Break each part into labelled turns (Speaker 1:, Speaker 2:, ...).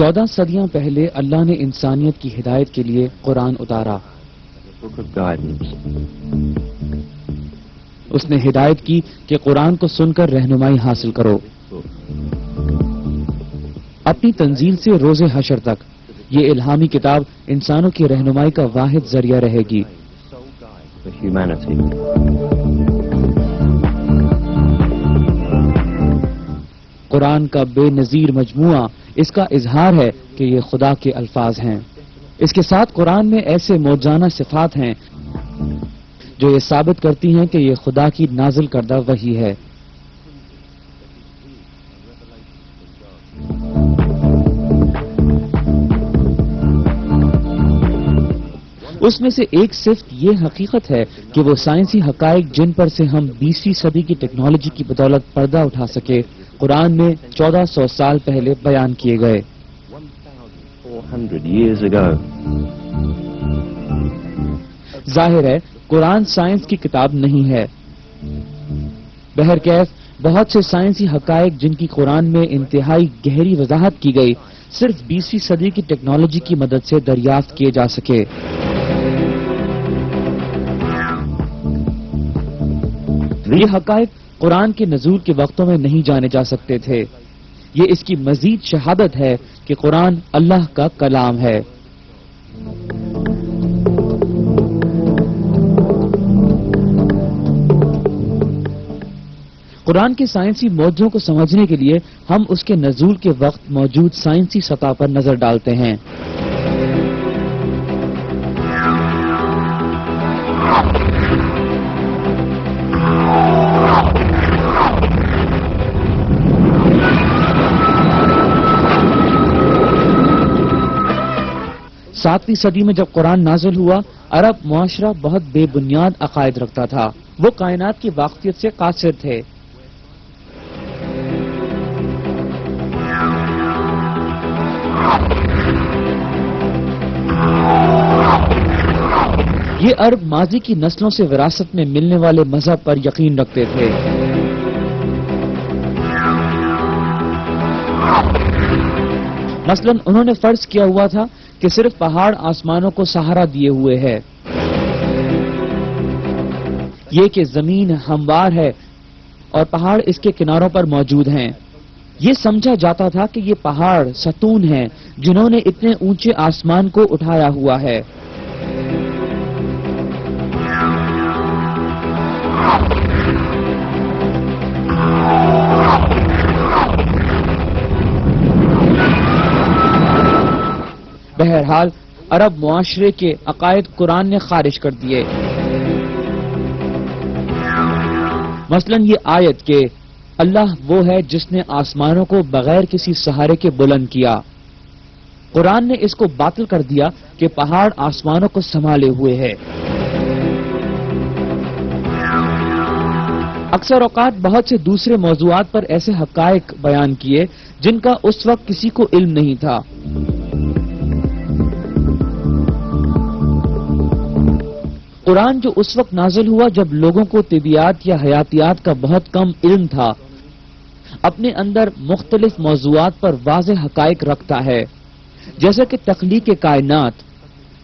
Speaker 1: 14 صدیاں پہلے اللہ نے انسانیت کی ہدایت کے لیے قرآن اتارا. اس نے ہدایت کی کہ قرآن کو سن کر رہنمائی حاصل کرو. اپنی تنزیل سے روز حشر تک یہ الہامی کتاب انسانوں کی رہنمائی کا واحد ذریعہ رہے گی. قرآن کا بے نظیر مجموعہ اس کا اظہار ہے کہ یہ خدا کے الفاظ ہیں. اس کے ساتھ قرآن میں ایسے موجزانہ صفات ہیں جو یہ ثابت کرتی ہیں کہ یہ خدا کی نازل کردہ وحی ہے. اس میں سے ایک صفت یہ حقیقت ہے کہ وہ سائنسی حقائق جن پر سے ہم 20ویں صدی کی ٹیکنالوجی کی بدولت پردہ اٹھا سکے قرآن میں 1400 سال پہلے بیان کیے گئے. ظاہر ہے قرآن سائنس کی کتاب نہیں ہے. بہرکیف بہت سے سائنسی حقائق جن کی قرآن میں انتہائی گہری وضاحت کی گئی صرف 20ویں صدی کی ٹیکنالوجی کی مدد سے دریافت کیے جا سکے. یہ حقائق قرآن کے نزول کے وقتوں میں نہیں جانے جا سکتے تھے. یہ اس کی مزید شہادت ہے کہ قرآن اللہ کا کلام ہے. قرآن کے سائنسی معجزوں کو سمجھنے کے لیے ہم اس کے نزول کے وقت موجود سائنسی سطح پر نظر ڈالتے ہیں. ساتویں صدی میں جب قرآن نازل ہوا عرب معاشرہ بہت بے بنیاد عقائد رکھتا تھا. وہ کائنات کی واقفیت سے قاصر تھے. یہ عرب ماضی کی نسلوں سے وراثت میں ملنے والے مذہب پر یقین رکھتے تھے. مثلا انہوں نے فرض کیا ہوا تھا کہ صرف پہاڑ آسمانوں کو سہارا دیے ہوئے ہے. یہ کہ زمین ہموار ہے اور پہاڑ اس کے کناروں پر موجود ہیں. یہ سمجھا جاتا تھا کہ یہ پہاڑ ستون ہیں جنہوں نے اتنے اونچے آسمان کو اٹھایا ہوا ہے. بہرحال عرب معاشرے کے عقائد قرآن نے خارج کر دیے. مثلا یہ آیت کہ اللہ وہ ہے جس نے آسمانوں کو بغیر کسی سہارے کے بلند کیا. قرآن نے اس کو باطل کر دیا کہ پہاڑ آسمانوں کو سنبھالے ہوئے ہے. اکثر اوقات بہت سے دوسرے موضوعات پر ایسے حقائق بیان کیے جن کا اس وقت کسی کو علم نہیں تھا. قرآن جو اس وقت نازل ہوا جب لوگوں کو طبیعیات یا حیاتیات کا بہت کم علم تھا اپنے اندر مختلف موضوعات پر واضح حقائق رکھتا ہے جیسے کہ تخلیق کائنات،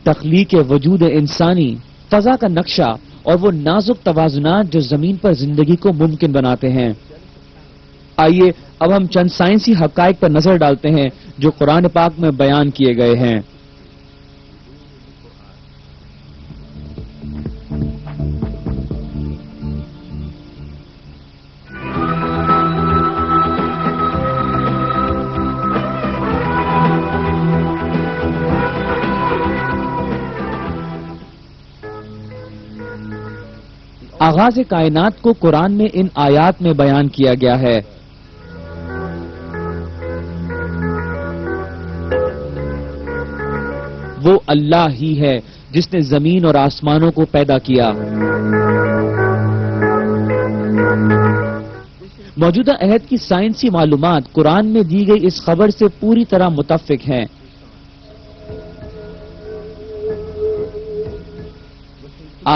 Speaker 1: تخلیق وجود انسانی، فضا کا نقشہ اور وہ نازک توازنات جو زمین پر زندگی کو ممکن بناتے ہیں. آئیے اب ہم چند سائنسی حقائق پر نظر ڈالتے ہیں جو قرآن پاک میں بیان کیے گئے ہیں. آغاز کائنات کو قرآن میں ان آیات میں بیان کیا گیا ہے. وہ اللہ ہی ہے جس نے زمین اور آسمانوں کو پیدا کیا. موجودہ عہد کی سائنسی معلومات قرآن میں دی گئی اس خبر سے پوری طرح متفق ہیں.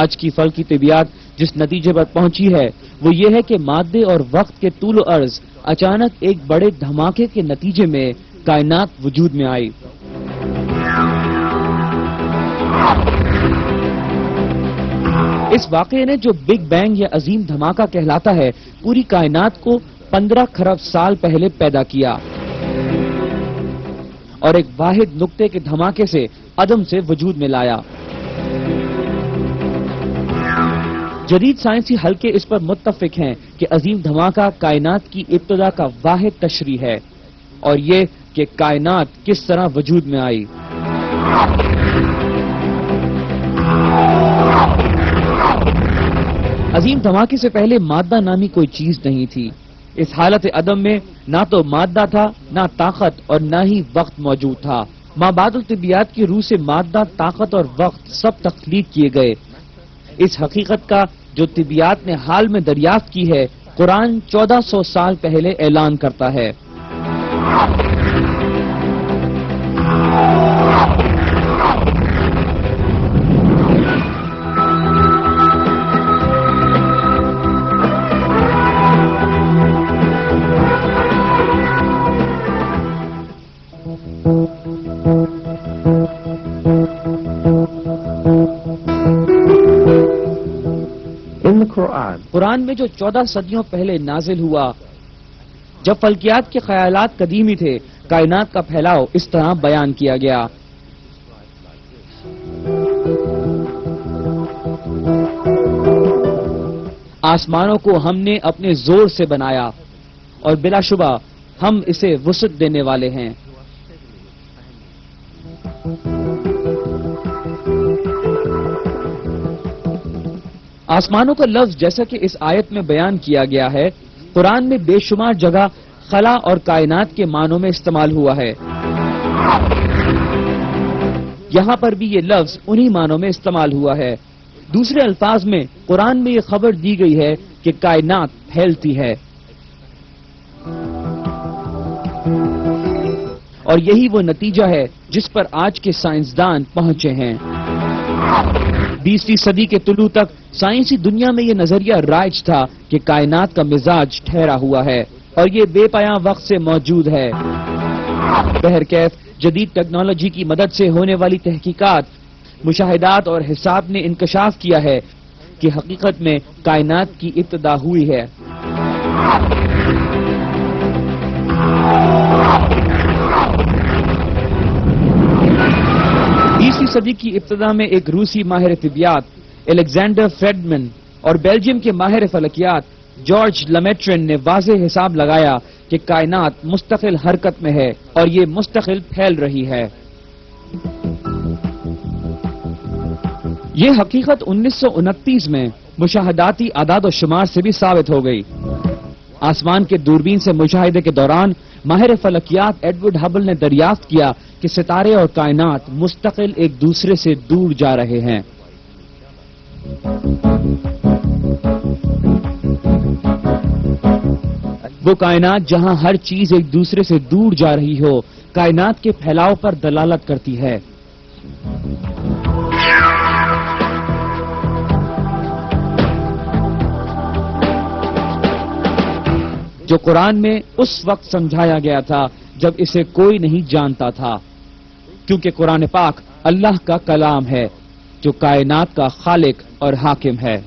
Speaker 1: آج کی فلکی طبیعت جس نتیجے پر پہنچی ہے وہ یہ ہے کہ مادے اور وقت کے طول و عرض اچانک ایک بڑے دھماکے کے نتیجے میں کائنات وجود میں آئی۔ اس واقعے نے جو بگ بینگ یا عظیم دھماکہ کہلاتا ہے، پوری کائنات کو 15 کھرب سال پہلے پیدا کیا اور ایک واحد نقطے کے دھماکے سے عدم سے وجود میں لایا۔ جدید سائنسی حلقے اس پر متفق ہیں کہ عظیم دھماکہ کائنات کی ابتدا کا واحد تشریح ہے، اور یہ کہ کائنات کس طرح وجود میں آئی۔ عظیم دھماکے سے پہلے مادہ نامی کوئی چیز نہیں تھی۔ اس حالت عدم میں نہ تو مادہ تھا، نہ طاقت، اور نہ ہی وقت موجود تھا۔ مابعد الطبیعیات کی روح سے مادہ، طاقت اور وقت سب تخلیق کیے گئے۔ اس حقیقت کا جو طبیعیات نے حال میں دریافت کی ہے، قرآن 1400 سال پہلے اعلان کرتا ہے۔ قرآن میں جو 14 صدیوں پہلے نازل ہوا، جب فلکیات کے خیالات قدیمی تھے، کائنات کا پھیلاؤ اس طرح بیان کیا گیا۔ آسمانوں کو ہم نے اپنے زور سے بنایا اور بلا شبہ ہم اسے وسعت دینے والے ہیں۔ آسمانوں کا لفظ جیسا کہ اس آیت میں بیان کیا گیا ہے، قرآن میں بے شمار جگہ خلا اور کائنات کے معنوں میں استعمال ہوا ہے۔ یہاں پر بھی یہ لفظ انہی معنوں میں استعمال ہوا ہے۔ دوسرے الفاظ میں قرآن میں یہ خبر دی گئی ہے کہ کائنات پھیلتی ہے، اور یہی وہ نتیجہ ہے جس پر آج کے سائنسدان پہنچے ہیں۔ 20ویں صدی کے طلوع تک سائنسی دنیا میں یہ نظریہ رائج تھا کہ کائنات کا مزاج ٹھہرا ہوا ہے، اور یہ بے پایاں وقت سے موجود ہے۔ بہرکیف جدید ٹیکنالوجی کی مدد سے ہونے والی تحقیقات، مشاہدات اور حساب نے انکشاف کیا ہے کہ حقیقت میں کائنات کی ابتدا ہوئی ہے۔ 20ویں صدی کی ابتدا میں ایک روسی ماہر طبیعیات الیگزینڈر فریڈمن اور بیلجیم کے ماہر فلکیات جارج لمیٹرن نے واضح حساب لگایا کہ کائنات مستقل حرکت میں ہے اور یہ مستقل پھیل رہی ہے۔ یہ حقیقت 1929 میں مشاہداتی اعداد و شمار سے بھی ثابت ہو گئی۔ آسمان کے دوربین سے مشاہدے کے دوران ماہر فلکیات ایڈورڈ ہبل نے دریافت کیا کہ ستارے اور کائنات مستقل ایک دوسرے سے دور جا رہے ہیں۔ وہ کائنات جہاں ہر چیز ایک دوسرے سے دور جا رہی ہو، کائنات کے پھیلاؤ پر دلالت کرتی ہے۔ جو قرآن میں اس وقت سمجھایا گیا تھا جب اسے کوئی نہیں جانتا تھا، کیونکہ قرآن پاک اللہ کا کلام ہے جو کائنات کا خالق اور حاکم ہے۔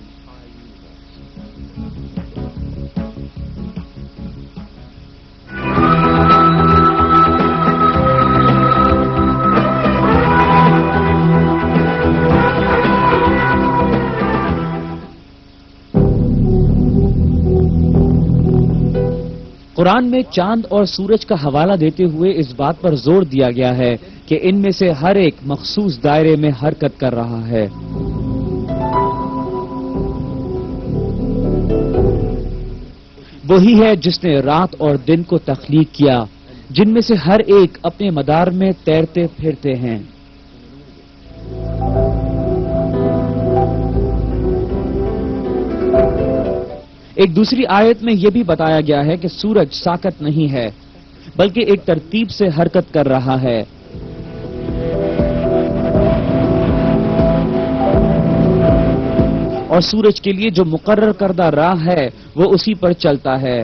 Speaker 1: قرآن میں چاند اور سورج کا حوالہ دیتے ہوئے اس بات پر زور دیا گیا ہے کہ ان میں سے ہر ایک مخصوص دائرے میں حرکت کر رہا ہے۔ وہی ہے جس نے رات اور دن کو تخلیق کیا، جن میں سے ہر ایک اپنے مدار میں تیرتے پھرتے ہیں۔ ایک دوسری آیت میں یہ بھی بتایا گیا ہے کہ سورج ساکت نہیں ہے بلکہ ایک ترتیب سے حرکت کر رہا ہے۔ اور سورج کے لیے جو مقرر کردہ راہ ہے وہ اسی پر چلتا ہے۔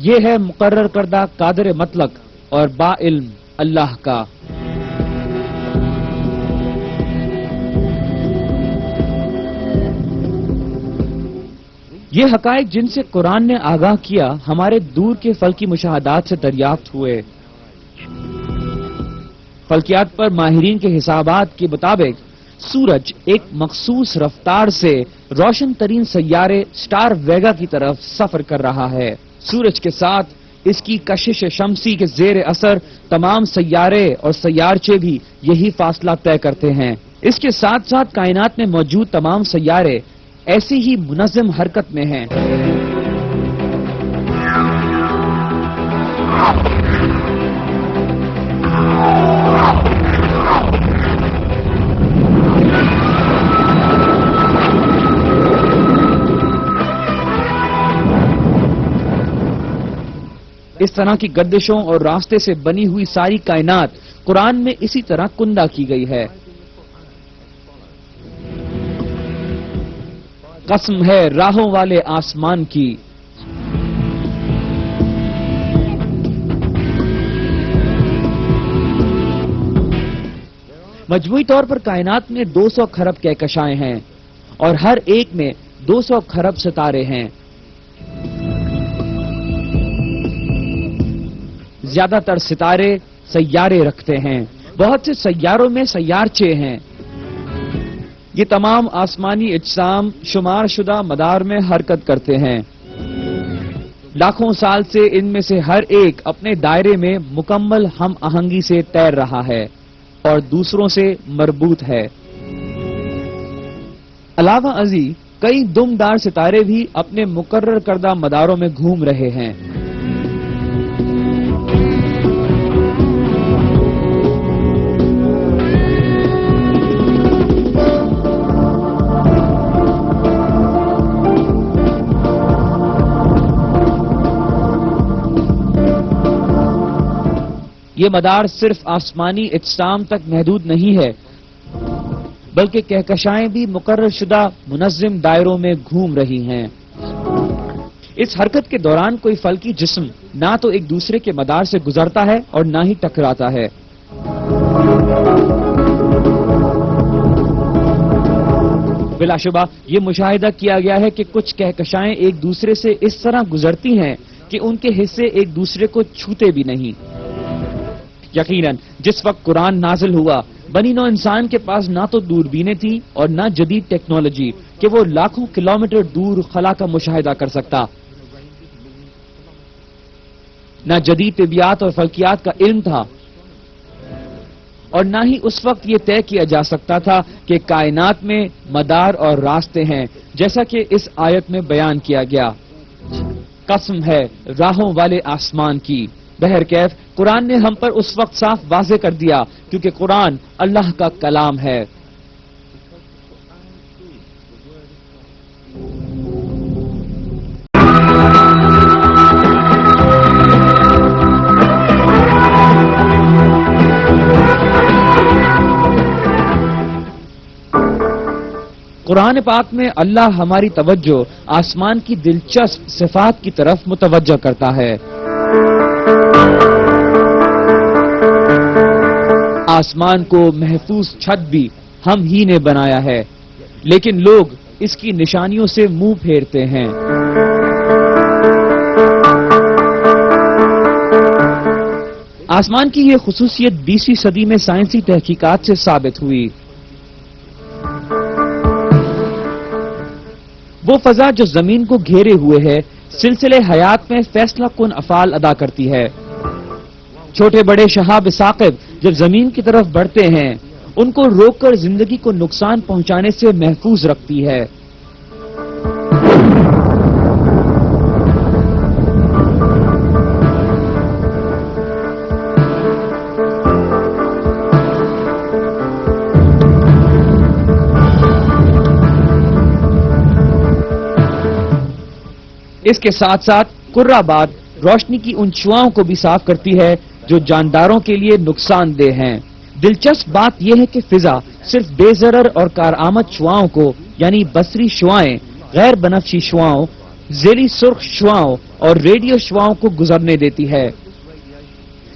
Speaker 1: یہ ہے مقرر کردہ قادر مطلق اور با علم اللہ کا۔ یہ حقائق جن سے قرآن نے آگاہ کیا ہمارے دور کے فلکی مشاہدات سے دریافت ہوئے۔ فلکیات پر ماہرین کے حسابات کے مطابق سورج ایک مخصوص رفتار سے روشن ترین سیارے سٹار ویگا کی طرف سفر کر رہا ہے۔ سورج کے ساتھ اس کی کشش شمسی کے زیر اثر تمام سیارے اور سیارچے بھی یہی فاصلہ طے کرتے ہیں۔ اس کے ساتھ ساتھ کائنات میں موجود تمام سیارے ایسی ہی منظم حرکت میں ہیں۔ اس طرح کی گردشوں اور راستے سے بنی ہوئی ساری کائنات قرآن میں اسی طرح کندہ کی گئی ہے۔ قسم ہے راہوں والے آسمان کی، مجموعی طور پر کائنات میں 200 کھرب کہکشائیں ہیں اور ہر ایک میں 200 کھرب ستارے ہیں۔ زیادہ تر ستارے سیارے رکھتے ہیں، بہت سے سیاروں میں سیارچے ہیں۔ یہ تمام آسمانی اجسام شمار شدہ مدار میں حرکت کرتے ہیں۔ لاکھوں سال سے ان میں سے ہر ایک اپنے دائرے میں مکمل ہم آہنگی سے تیر رہا ہے اور دوسروں سے مربوط ہے۔ علاوہ ازیں کئی دمدار ستارے بھی اپنے مقرر کردہ مداروں میں گھوم رہے ہیں۔ یہ مدار صرف آسمانی اجسام تک محدود نہیں ہے، بلکہ کہکشائیں بھی مقرر شدہ منظم دائروں میں گھوم رہی ہیں۔ اس حرکت کے دوران کوئی فلکی جسم نہ تو ایک دوسرے کے مدار سے گزرتا ہے اور نہ ہی ٹکراتا ہے۔ بلا شبہ یہ مشاہدہ کیا گیا ہے کہ کچھ کہکشائیں ایک دوسرے سے اس طرح گزرتی ہیں کہ ان کے حصے ایک دوسرے کو چھوتے بھی نہیں۔ یقیناً جس وقت قرآن نازل ہوا بنی نوع انسان کے پاس نہ تو دوربینیں تھیں اور نہ جدید ٹیکنالوجی کہ وہ لاکھوں کلومیٹر دور خلا کا مشاہدہ کر سکتا، نہ جدید طبیعت اور فلکیات کا علم تھا، اور نہ ہی اس وقت یہ طے کیا جا سکتا تھا کہ کائنات میں مدار اور راستے ہیں جیسا کہ اس آیت میں بیان کیا گیا۔ قسم ہے راہوں والے آسمان کی۔ بہرکیف قرآن نے ہم پر اس وقت صاف واضح کر دیا کیونکہ قرآن اللہ کا کلام ہے۔ قرآن پاک میں اللہ ہماری توجہ آسمان کی دلچسپ صفات کی طرف متوجہ کرتا ہے۔ آسمان کو محفوظ چھت بھی ہم ہی نے بنایا ہے، لیکن لوگ اس کی نشانیوں سے منہ پھیرتے ہیں۔ آسمان کی یہ خصوصیت 20ویں صدی میں سائنسی تحقیقات سے ثابت ہوئی۔ وہ فضا جو زمین کو گھیرے ہوئے ہے سلسلے حیات میں فیصلہ کن افعال ادا کرتی ہے۔ چھوٹے بڑے شہاب ثاقب جب زمین کی طرف بڑھتے ہیں ان کو روک کر زندگی کو نقصان پہنچانے سے محفوظ رکھتی ہے۔ اس کے ساتھ ساتھ کرہ باد روشنی کی ان شعاؤں کو بھی صاف کرتی ہے جو جانداروں کے لیے نقصان دہ ہیں۔ دلچسپ بات یہ ہے کہ فضا صرف بے ضرر اور کارآمد شعاؤں کو یعنی بصری شعائیں، غیر بنفشی شعاؤں، ذیلی سرخ شعاؤں اور ریڈیو شعاؤں کو گزرنے دیتی ہے۔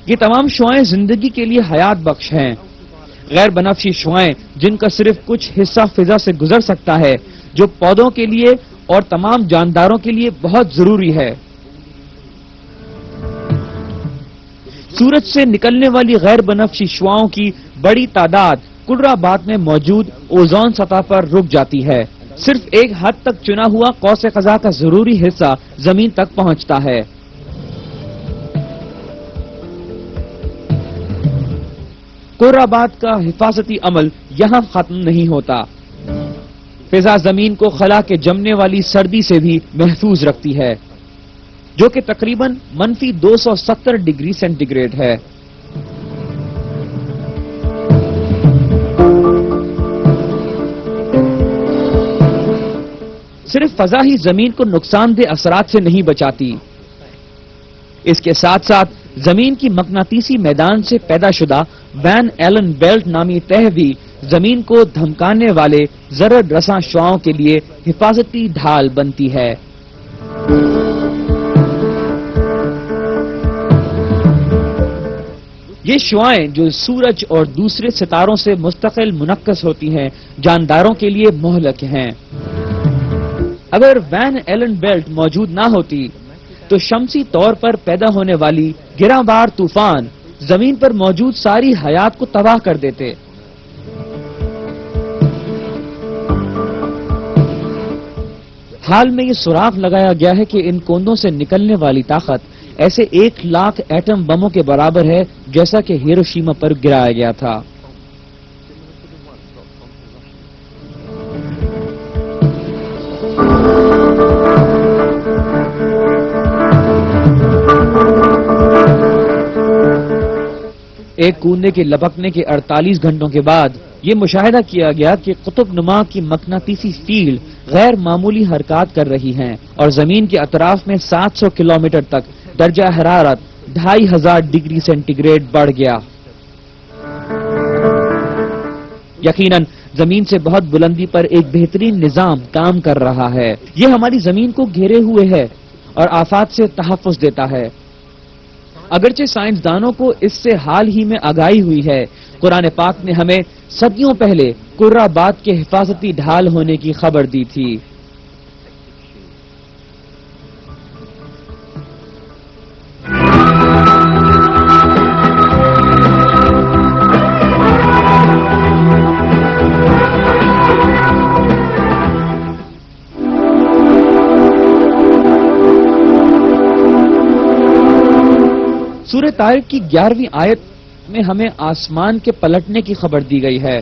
Speaker 1: یہ تمام شعاعیں زندگی کے لیے حیات بخش ہیں. غیر بنفشی شعاعیں جن کا صرف کچھ حصہ فضا سے گزر سکتا ہے، جو پودوں کے لیے اور تمام جانداروں کے لیے بہت ضروری ہے. سورج سے نکلنے والی غیر بنفشی شعاعوں کی بڑی تعداد کلرآباد میں موجود اوزون سطح پر رک جاتی ہے. صرف ایک حد تک چنا ہوا قوس قزح کا ضروری حصہ زمین تک پہنچتا ہے. کلرآباد کا حفاظتی عمل یہاں ختم نہیں ہوتا. فضا زمین کو خلا کے جمنے والی سردی سے بھی محفوظ رکھتی ہے، جو کہ تقریباً -270 ڈگری سینٹی گریڈ ہے. صرف فضا ہی زمین کو نقصان دہ اثرات سے نہیں بچاتی، اس کے ساتھ ساتھ زمین کی مقناطیسی میدان سے پیدا شدہ وین ایلن بیلٹ نامی تہ بھی زمین کو دھمکانے والے ضرر رساں شعاعوں کے لیے حفاظتی ڈھال بنتی ہے. یہ شعاعیں جو سورج اور دوسرے ستاروں سے مستقل منعکس ہوتی ہیں، جانداروں کے لیے مہلک ہیں. اگر وین ایلن بیلٹ موجود نہ ہوتی تو شمسی طور پر پیدا ہونے والی گراں بار طوفان زمین پر موجود ساری حیات کو تباہ کر دیتے. حال میں یہ سراغ لگایا گیا ہے کہ ان کوندوں سے نکلنے والی طاقت ایسے 1,00,000 ایٹم بموں کے برابر ہے جیسا کہ ہیروشیما پر گرایا گیا تھا. ایک کوندے کے لپکنے کے 48 گھنٹوں کے بعد یہ مشاہدہ کیا گیا کہ قطب نما کی مقناطیسی فیلڈ غیر معمولی حرکات کر رہی ہیں اور زمین کے اطراف میں 700 کلومیٹر تک درجہ حرارت 2500 ڈگری سینٹی گریڈ بڑھ گیا. یقیناً زمین سے بہت بلندی پر ایک بہترین نظام کام کر رہا ہے. یہ ہماری زمین کو گھیرے ہوئے ہے اور آفات سے تحفظ دیتا ہے. اگرچہ سائنسدانوں کو اس سے حال ہی میں آگاہی ہوئی ہے، قرآن پاک نے ہمیں صدیوں پہلے کلرآباد کے حفاظتی ڈھال ہونے کی خبر دی تھی. سورہ طارق کی 11ویں آیت میں ہمیں آسمان کے پلٹنے کی خبر دی گئی ہے.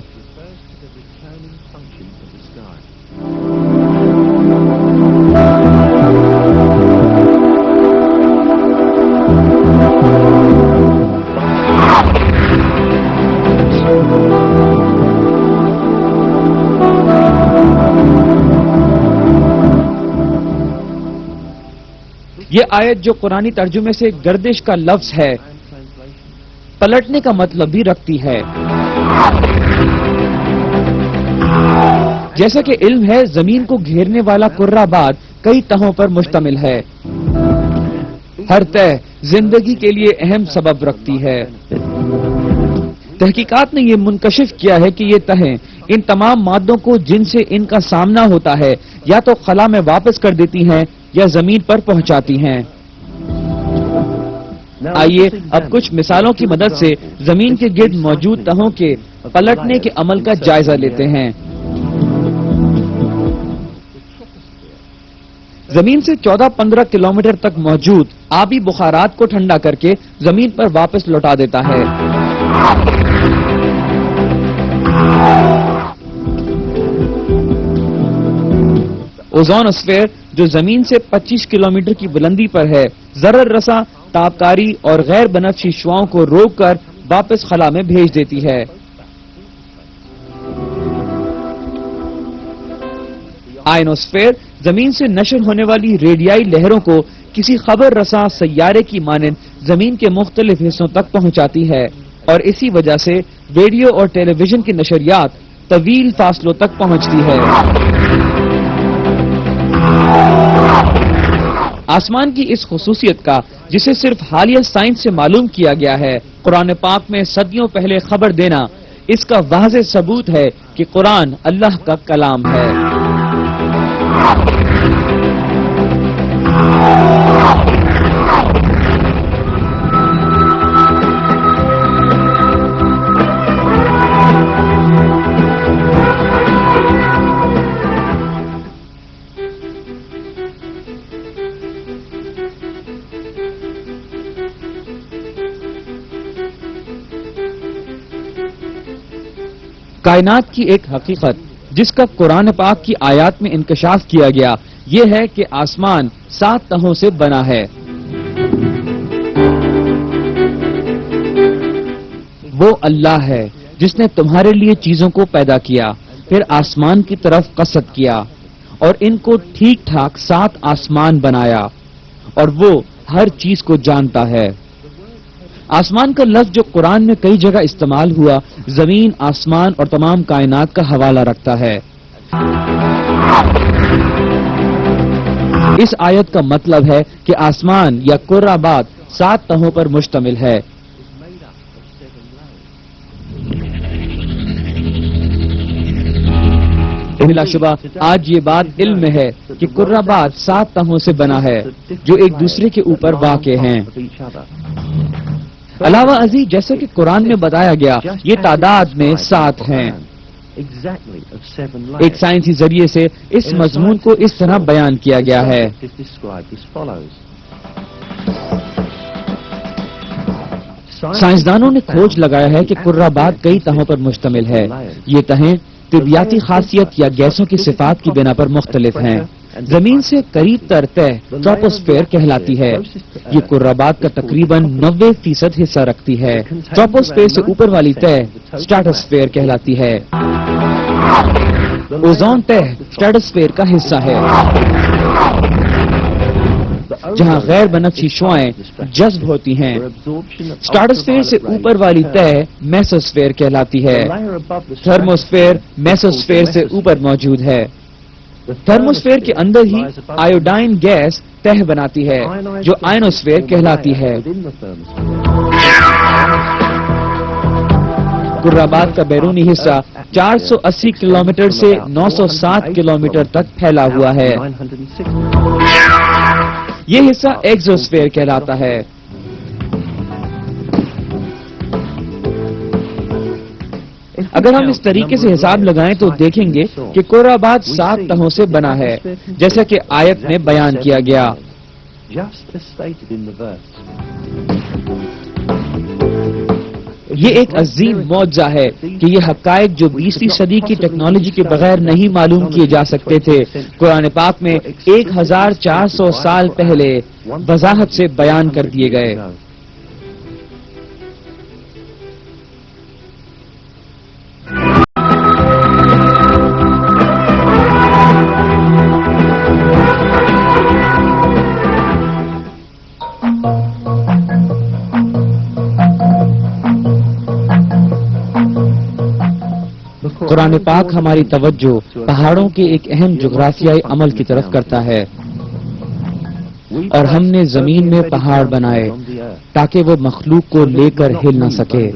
Speaker 1: یہ آیت جو قرآنی ترجمے سے گردش کا لفظ ہے، پلٹنے کا مطلب بھی رکھتی ہے. جیسا کہ علم ہے، زمین کو گھیرنے والا کلرآباد کئی تہوں پر مشتمل ہے. ہر تہ زندگی کے لیے اہم سبب رکھتی ہے. تحقیقات نے یہ منکشف کیا ہے کہ یہ تہیں ان تمام مادوں کو جن سے ان کا سامنا ہوتا ہے یا تو خلا میں واپس کر دیتی ہیں یا زمین پر پہنچاتی ہیں. آئیے اب کچھ مثالوں کی مدد سے زمین کے گرد موجود تہوں کے پلٹنے کے عمل کا جائزہ لیتے ہیں. زمین سے 14-15 کلومیٹر تک موجود آبی بخارات کو ٹھنڈا کر کے زمین پر واپس لوٹا دیتا ہے. اوزون اسفیئر جو زمین سے 25 کلومیٹر کی بلندی پر ہے، ضرر رساں تابکاری اور غیر بنفشی شعاعوں کو روک کر واپس خلا میں بھیج دیتی ہے. آئنوسفیئر زمین سے نشر ہونے والی ریڈیائی لہروں کو کسی خبر رساں سیارے کی مانند زمین کے مختلف حصوں تک پہنچاتی ہے اور اسی وجہ سے ریڈیو اور ٹیلی ویژن کی نشریات طویل فاصلوں تک پہنچتی ہے. آسمان کی اس خصوصیت کا جسے صرف حالیہ سائنس سے معلوم کیا گیا ہے، قرآن پاک میں صدیوں پہلے خبر دینا اس کا واضح ثبوت ہے کہ قرآن اللہ کا کلام ہے۔ کائنات کی ایک حقیقت جس کا قرآن پاک کی آیات میں انکشاف کیا گیا یہ ہے کہ آسمان 7 تہوں سے بنا ہے۔ وہ اللہ ہے جس نے تمہارے لیے چیزوں کو پیدا کیا، پھر آسمان کی طرف قصد کیا اور ان کو ٹھیک ٹھاک 7 آسمان بنایا، اور وہ ہر چیز کو جانتا ہے۔ آسمان کا لفظ جو قرآن میں کئی جگہ استعمال ہوا، زمین، آسمان اور تمام کائنات کا حوالہ رکھتا ہے۔ اس آیت کا مطلب ہے کہ آسمان یا کرہ 7 تہوں پر مشتمل ہے۔ بلا شبہ آج یہ بات علم میں ہے کہ کرہ 7 تہوں سے بنا ہے جو ایک دوسرے کے اوپر واقع ہیں۔ علاوہ ازیں جیسے کہ قرآن میں بتایا گیا یہ تعداد میں 7 ہیں۔ ایک سائنسی ذریعے سے اس مضمون کو اس طرح بیان کیا گیا ہے۔ سائنسدانوں نے کھوج لگایا ہے کہ کرہ کئی تہوں پر مشتمل ہے۔ یہ تہیں طبیعتی خاصیت یا گیسوں کی صفات کی بنا پر مختلف ہیں۔ زمین سے قریب تر تہ ٹراپوسفیئر کہلاتی ہے۔ یہ کرہ کا تقریباً 90% حصہ رکھتی ہے۔ ٹراپوسفیئر سے اوپر والی تہ اسٹریٹوسفیئر کہلاتی ہے۔ اوزون تہ اسٹریٹوسفیئر کا حصہ ہے جہاں غیر بنفشی شعاعیں جذب ہوتی ہیں۔ اسٹریٹوسفیئر سے اوپر والی تہ میسوسفیئر کہلاتی ہے۔ تھرموسفیئر میسوسفیئر سے اوپر موجود ہے۔ تھرموسفیئر کے اندر ہی آیوڈائن گیس تہ بناتی ہے جو آئنوسفیئر کہلاتی ہے۔ کرہ کا بیرونی حصہ 480 کلومیٹر سے 907 کلومیٹر تک پھیلا ہوا ہے۔ یہ حصہ ایگزوسفیئر کہلاتا ہے۔ اگر ہم اس طریقے سے حساب لگائیں تو دیکھیں گے کہ کرہ 7 تہوں سے بنا ہے جیسا کہ آیت میں بیان کیا گیا۔ یہ ایک عظیم معجزہ ہے کہ یہ حقائق جو 20ویں صدی کی ٹیکنالوجی کے بغیر نہیں معلوم کیے جا سکتے تھے، قرآن پاک میں 1400 سال پہلے وضاحت سے بیان کر دیے گئے۔ قرآن پاک ہماری توجہ پہاڑوں کے ایک اہم جغرافیائی عمل کی طرف کرتا ہے، اور ہم نے زمین میں پہاڑ بنائے تاکہ وہ مخلوق کو لے کر ہل نہ سکے۔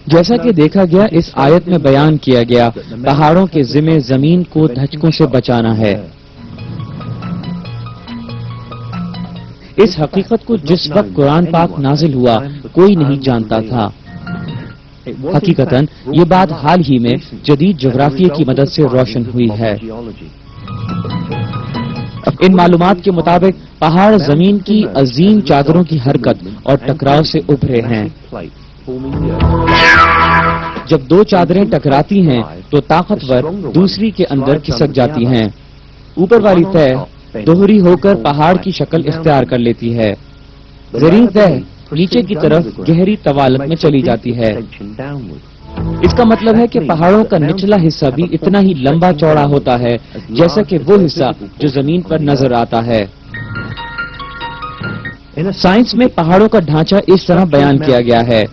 Speaker 1: جیسا کہ دیکھا گیا اس آیت میں بیان کیا گیا پہاڑوں کے ذمہ زمین کو دھچکوں سے بچانا ہے۔ اس حقیقت کو جس وقت قرآن پاک نازل ہوا کوئی نہیں جانتا تھا۔ حقیقتاً یہ بات حال ہی میں جدید جغرافیہ کی مدد سے روشن ہوئی ہے۔ ان معلومات کے مطابق پہاڑ زمین کی عظیم چادروں کی حرکت اور ٹکراؤ سے ابھرے ہیں۔ جب 2 چادریں ٹکراتی ہیں تو طاقتور دوسری کے اندر کھسک جاتی ہیں۔ اوپر والی تہ دوہری ہو کر پہاڑ کی شکل اختیار کر لیتی ہے۔ زرعی تہ نیچے کی طرف گہری طوالت میں چلی جاتی ہے۔ اس کا مطلب ہے کہ پہاڑوں کا نچلا حصہ بھی اتنا ہی لمبا چوڑا ہوتا ہے جیسا کہ وہ حصہ جو زمین پر نظر آتا ہے۔ سائنس میں پہاڑوں کا ڈھانچہ اس طرح بیان کیا گیا ہے۔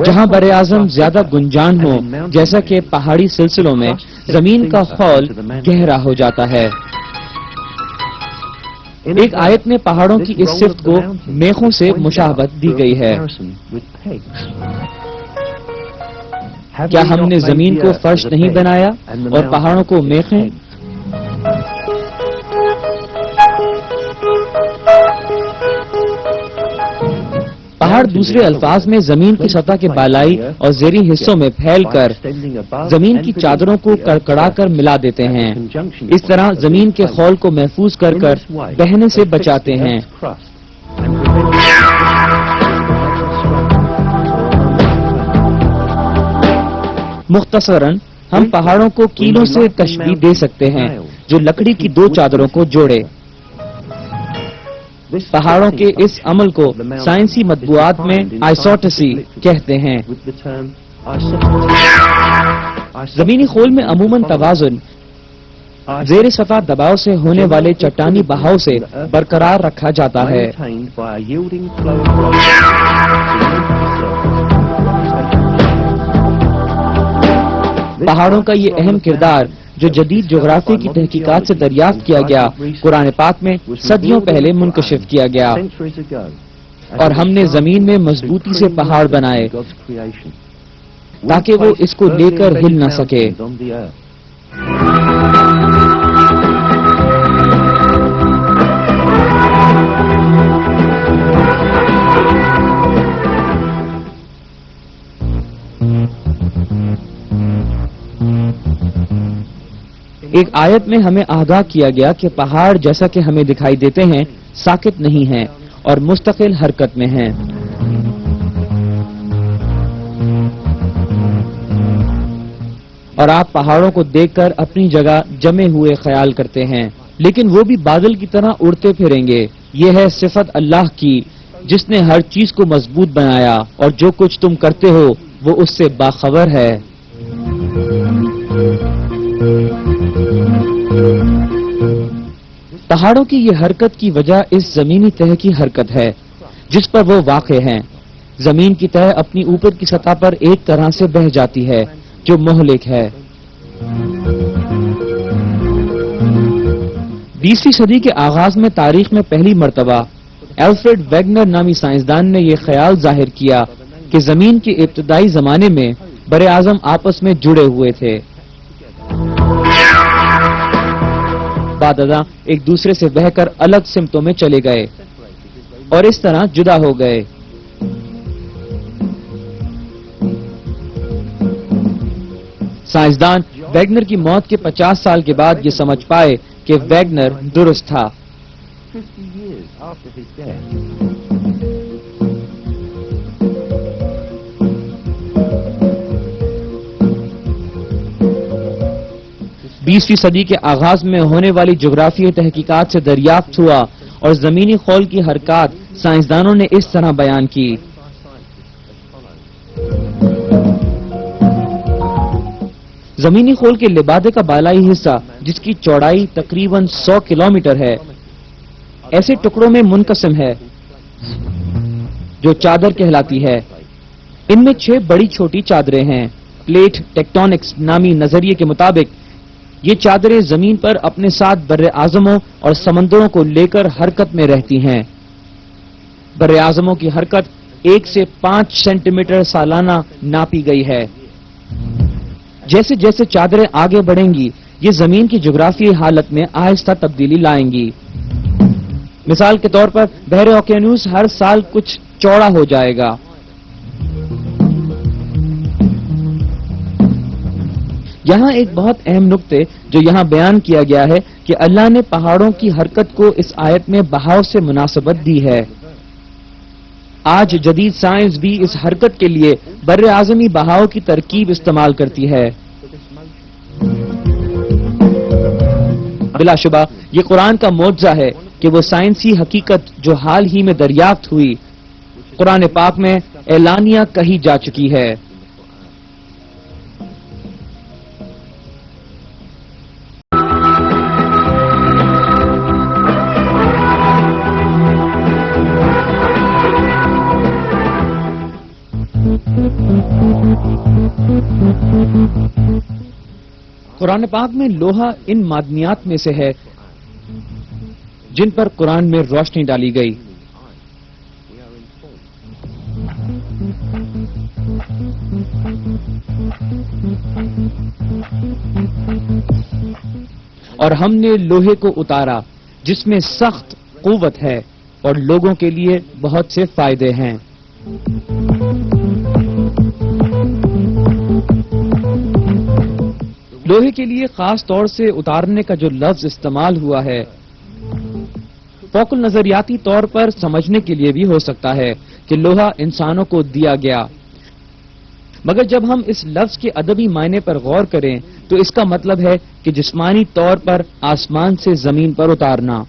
Speaker 1: جہاں براعظم زیادہ گنجان ہو، جیسا کہ پہاڑی سلسلوں میں، زمین کا خول گہرا ہو جاتا ہے۔ ایک آیت میں پہاڑوں کی اس صفت کو میخوں سے مشابہت دی گئی ہے۔ کیا ہم نے زمین کو فرش نہیں بنایا اور پہاڑوں کو میخیں؟ پہاڑ دوسرے الفاظ میں زمین کی سطح کے بالائی اور زیریں حصوں میں پھیل کر زمین کی چادروں کو کڑکڑا کر ملا دیتے ہیں۔ اس طرح زمین کے خول کو محفوظ کر بہنے سے بچاتے ہیں۔ مختصراً ہم پہاڑوں کو کیلوں سے تشبیہ دے سکتے ہیں جو لکڑی کی دو چادروں کو جوڑے۔ پہاڑوں کے اس عمل کو سائنسی مطبوعات میں آئسوٹسی کہتے ہیں۔ زمینی خول میں عموماً توازن زیر سطح دباؤ سے ہونے والے چٹانی بہاؤ سے برقرار رکھا جاتا ہے۔ پہاڑوں کا یہ اہم کردار جو جدید جغرافیے کی تحقیقات سے دریافت کیا گیا، قرآن پاک میں صدیوں پہلے منکشف کیا گیا، اور ہم نے زمین میں مضبوطی سے پہاڑ بنائے تاکہ وہ اس کو لے کر ہل نہ سکے۔ ایک آیت میں ہمیں آگاہ کیا گیا کہ پہاڑ جیسا کہ ہمیں دکھائی دیتے ہیں ساکت نہیں ہیں اور مستقل حرکت میں ہیں۔ اور آپ پہاڑوں کو دیکھ کر اپنی جگہ جمے ہوئے خیال کرتے ہیں، لیکن وہ بھی بادل کی طرح اڑتے پھریں گے۔ یہ ہے صفت اللہ کی جس نے ہر چیز کو مضبوط بنایا، اور جو کچھ تم کرتے ہو وہ اس سے باخبر ہے۔ پہاڑوں کی یہ حرکت کی وجہ اس زمینی تہہ کی حرکت ہے جس پر وہ واقع ہیں۔ زمین کی تہہ اپنی اوپر کی سطح پر ایک طرح سے بہہ جاتی ہے جو مہلک ہے۔ 20ویں صدی کے آغاز میں تاریخ میں پہلی مرتبہ ایلفریڈ ویگنر نامی سائنسدان نے یہ خیال ظاہر کیا کہ زمین کے ابتدائی زمانے میں براعظم آپس میں جڑے ہوئے تھے، بعد ازاں ایک دوسرے سے بہہ کر الگ سمتوں میں چلے گئے اور اس طرح جدا ہو گئے۔ سائنسدان ویگنر کی موت کے 50 سال کے بعد یہ سمجھ پائے کہ ویگنر درست تھا۔ 20ویں صدی کے آغاز میں ہونے والی جغرافیائی تحقیقات سے دریافت ہوا اور زمینی خول کی حرکات سائنسدانوں نے اس طرح بیان کی۔ زمینی خول کے لبادے کا بالائی حصہ جس کی چوڑائی تقریباً 100 کلومیٹر ہے ایسے ٹکڑوں میں منقسم ہے جو چادر کہلاتی ہے۔ ان میں 6 بڑی چھوٹی چادریں ہیں۔ پلیٹ ٹیکٹونکس نامی نظریے کے مطابق یہ چادریں زمین پر اپنے ساتھ بر اعظموں اور سمندروں کو لے کر حرکت میں رہتی ہیں۔ بر اعظموں کی حرکت 1 سے 5 سینٹی میٹر سالانہ ناپی گئی ہے۔ جیسے جیسے چادریں آگے بڑھیں گی یہ زمین کی جغرافیائی حالت میں آہستہ تبدیلی لائیں گی۔ مثال کے طور پر بحر اوقیانوس ہر سال کچھ چوڑا ہو جائے گا۔ یہاں ایک بہت اہم نقطے جو یہاں بیان کیا گیا ہے کہ اللہ نے پہاڑوں کی حرکت کو اس آیت میں بہاؤ سے مناسبت دی ہے۔ آج جدید سائنس بھی اس حرکت کے لیے بر اعظمی بہاؤ کی ترکیب استعمال کرتی ہے۔ بلا شبہ یہ قرآن کا معجزہ ہے کہ وہ سائنسی حقیقت جو حال ہی میں دریافت ہوئی قرآن پاک میں اعلانیہ کہی جا چکی ہے۔ قرآن پاک میں لوہا ان معدنیات میں سے ہے جن پر قرآن میں روشنی ڈالی گئی. اور ہم نے لوہے کو اتارا جس میں سخت قوت ہے اور لوگوں کے لیے بہت سے فائدے ہیں. لوہے کے لیے خاص طور سے اتارنے کا جو لفظ استعمال ہوا ہے فوق النظریاتی طور پر سمجھنے کے لیے بھی ہو سکتا ہے کہ لوہا انسانوں کو دیا گیا، مگر جب ہم اس لفظ کے ادبی معنی پر غور کریں تو اس کا مطلب ہے کہ جسمانی طور پر آسمان سے زمین پر اتارنا.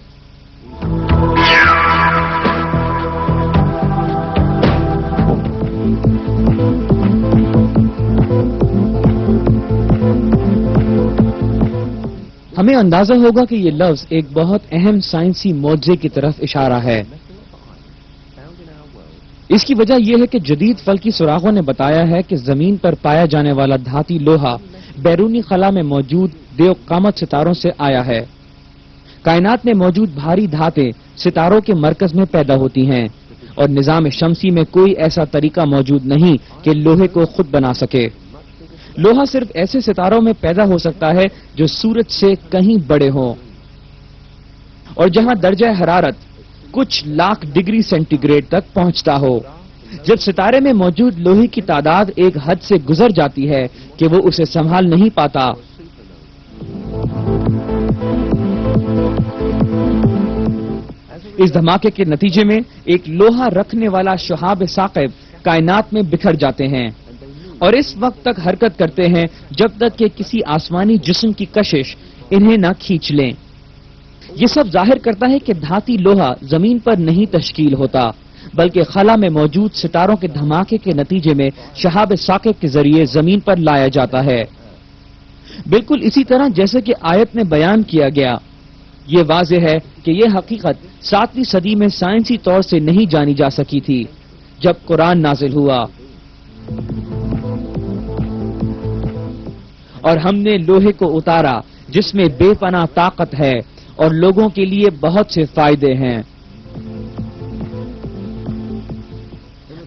Speaker 1: ہمیں اندازہ ہوگا کہ یہ لفظ ایک بہت اہم سائنسی معجزے کی طرف اشارہ ہے. اس کی وجہ یہ ہے کہ جدید فلکی سراغوں نے بتایا ہے کہ زمین پر پایا جانے والا دھاتی لوہا بیرونی خلا میں موجود بے قامت ستاروں سے آیا ہے. کائنات میں موجود بھاری دھاتیں ستاروں کے مرکز میں پیدا ہوتی ہیں اور نظام شمسی میں کوئی ایسا طریقہ موجود نہیں کہ لوہے کو خود بنا سکے. لوہا صرف ایسے ستاروں میں پیدا ہو سکتا ہے جو سورج سے کہیں بڑے ہوں اور جہاں درجہ حرارت کچھ لاکھ ڈگری سینٹی گریڈ تک پہنچتا ہو. جب ستارے میں موجود لوہے کی تعداد ایک حد سے گزر جاتی ہے کہ وہ اسے سنبھال نہیں پاتا اس دھماکے کے نتیجے میں ایک لوہا رکھنے والا شہاب ثاقب کائنات میں بکھر جاتے ہیں اور اس وقت تک حرکت کرتے ہیں جب تک کہ کسی آسمانی جسم کی کشش انہیں نہ کھینچ لیں. یہ سب ظاہر کرتا ہے کہ دھاتی لوہا زمین پر نہیں تشکیل ہوتا بلکہ خلا میں موجود ستاروں کے دھماکے کے نتیجے میں شہاب ثاقب کے ذریعے زمین پر لایا جاتا ہے. بالکل اسی طرح جیسے کہ آیت میں بیان کیا گیا. یہ واضح ہے کہ یہ حقیقت 7ویں صدی میں سائنسی طور سے نہیں جانی جا سکی تھی جب قرآن نازل ہوا. اور ہم نے لوہے کو اتارا جس میں بے پناہ طاقت ہے اور لوگوں کے لیے بہت سے فائدے ہیں.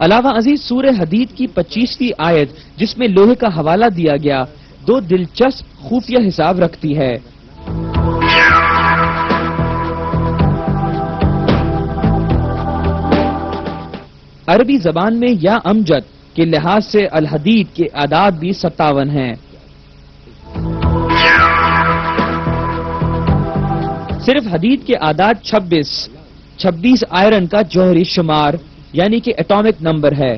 Speaker 1: علاوہ ازیں سورہ حدید کی 25ویں آیت جس میں لوہے کا حوالہ دیا گیا 2 دلچسپ خفیہ حساب رکھتی ہے. عربی زبان میں یا امجد کے لحاظ سے الحدید کے اعداد بھی 57 ہیں. صرف حدید کے اعداد 26 آئرن کا جوہری شمار یعنی کہ ایٹامک نمبر ہے.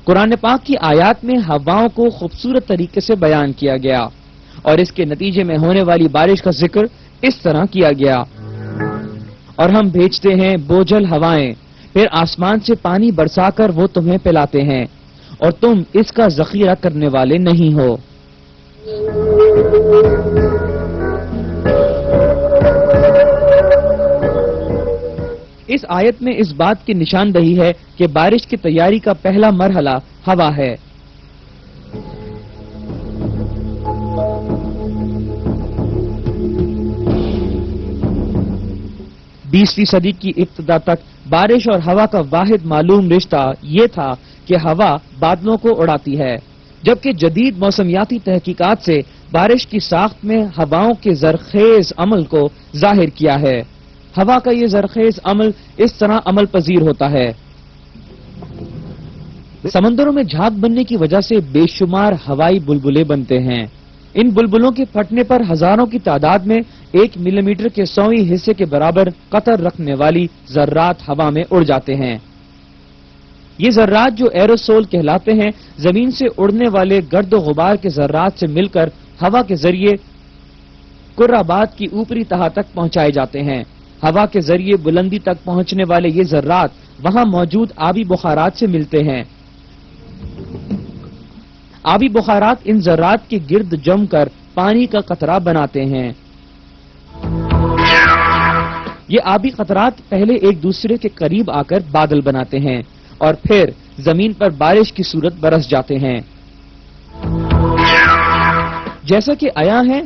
Speaker 1: قرآن پاک کی آیات میں ہواؤں کو خوبصورت طریقے سے بیان کیا گیا اور اس کے نتیجے میں ہونے والی بارش کا ذکر اس طرح کیا گیا. اور ہم بھیجتے ہیں بوجھل ہوائیں پھر آسمان سے پانی برسا کر وہ تمہیں پلاتے ہیں اور تم اس کا ذخیرہ کرنے والے نہیں ہو. اس آیت میں اس بات کی نشاندہی ہے کہ بارش کی تیاری کا پہلا مرحلہ ہوا ہے. بیسویں صدی کی ابتدا تک بارش اور ہوا کا واحد معلوم رشتہ یہ تھا کہ ہوا بادلوں کو اڑاتی ہے، جبکہ جدید موسمیاتی تحقیقات سے بارش کی ساخت میں ہواؤں کے زرخیز عمل کو ظاہر کیا ہے. ہوا کا یہ زرخیز عمل اس طرح عمل پذیر ہوتا ہے. سمندروں میں جھاگ بننے کی وجہ سے بے شمار ہوائی بلبلے بنتے ہیں. ان بلبلوں کے پھٹنے پر ہزاروں کی تعداد میں 1 ملی میٹر کے 100ویں حصے کے برابر قطر رکھنے والی ذرات ہوا میں اڑ جاتے ہیں. یہ ذرات جو ایروسول کہلاتے ہیں زمین سے اڑنے والے گرد و غبار کے ذرات سے مل کر ہوا کے ذریعے کرہ آباد کی اوپری تہہ تک پہنچائے جاتے ہیں ہوا کے ذریعے بلندی تک پہنچنے والے یہ ذرات وہاں موجود آبی بخارات سے ملتے ہیں۔ آبی بخارات ان ذرات کے گرد جم کر پانی کا قطرہ بناتے ہیں۔ یہ آبی قطرات پہلے ایک دوسرے کے قریب آ کر بادل بناتے ہیں اور پھر زمین پر بارش کی صورت برس جاتے ہیں۔ جیسا کہ آیا ہے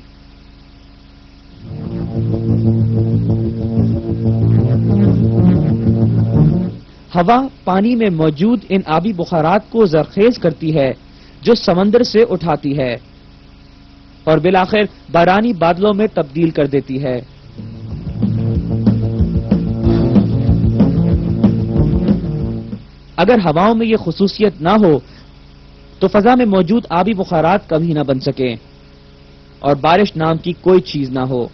Speaker 1: ہوا پانی میں موجود ان آبی بخارات کو زرخیز کرتی ہے جو سمندر سے اٹھاتی ہے اور بالآخر بارانی بادلوں میں تبدیل کر دیتی ہے۔ اگر ہواؤں میں یہ خصوصیت نہ ہو تو فضا میں موجود آبی بخارات کبھی نہ بن سکیں اور بارش نام کی کوئی چیز نہ ہو۔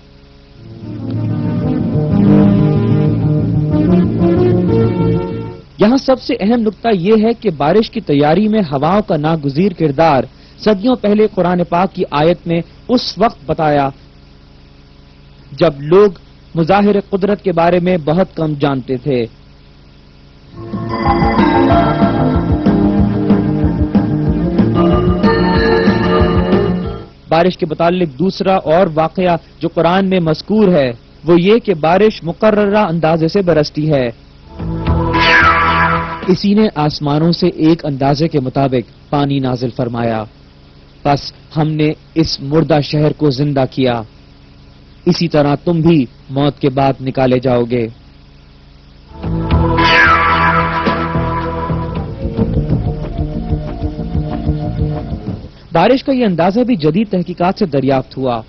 Speaker 1: یہاں سب سے اہم نقطہ یہ ہے کہ بارش کی تیاری میں ہواؤں کا ناگزیر کردار صدیوں پہلے قرآن پاک کی آیت میں اس وقت بتایا جب لوگ مظاہر قدرت کے بارے میں بہت کم جانتے تھے۔ بارش کے متعلق دوسرا اور واقعہ جو قرآن میں مذکور ہے وہ یہ کہ بارش مقررہ اندازے سے برستی ہے۔ اسی نے آسمانوں سے ایک اندازے کے مطابق پانی نازل فرمایا، بس ہم نے اس مردہ شہر کو زندہ کیا، اسی طرح تم بھی موت کے بعد نکالے جاؤ گے۔ بارش کا یہ اندازہ بھی جدید تحقیقات سے دریافت ہوا۔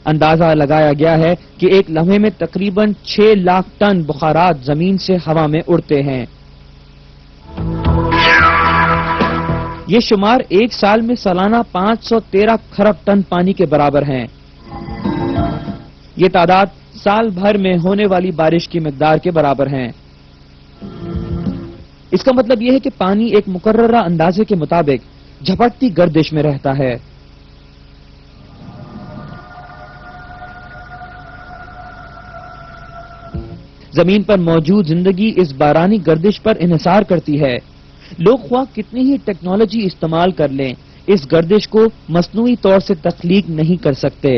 Speaker 1: اندازہ لگایا گیا ہے کہ ایک لمحے میں تقریباً 6 لاکھ ٹن بخارات زمین سے ہوا میں اڑتے ہیں۔ یہ شمار ایک سال میں سالانہ 513 کھرب ٹن پانی کے برابر ہیں۔ یہ تعداد سال بھر میں ہونے والی بارش کی مقدار کے برابر ہیں۔ اس کا مطلب یہ ہے کہ پانی ایک مقررہ اندازے کے مطابق جھپٹتی گردش میں رہتا ہے۔ زمین پر موجود زندگی اس بارانی گردش پر انحصار کرتی ہے۔ لوگ خواہ کتنی ہی ٹیکنالوجی استعمال کر لیں، اس گردش کو مصنوعی طور سے تخلیق نہیں کر سکتے۔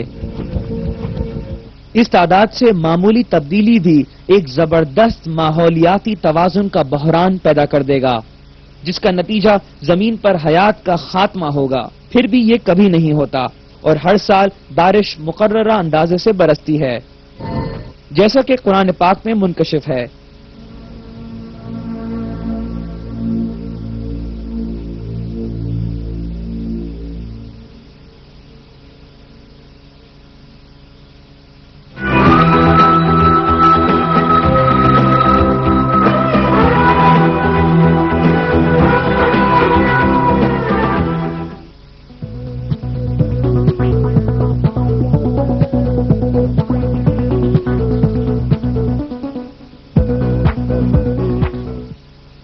Speaker 1: اس تعداد سے معمولی تبدیلی بھی ایک زبردست ماحولیاتی توازن کا بحران پیدا کر دے گا، جس کا نتیجہ زمین پر حیات کا خاتمہ ہوگا۔ پھر بھی یہ کبھی نہیں ہوتا اور ہر سال بارش مقررہ اندازے سے برستی ہے، جیسا کہ قرآن پاک میں منکشف ہے۔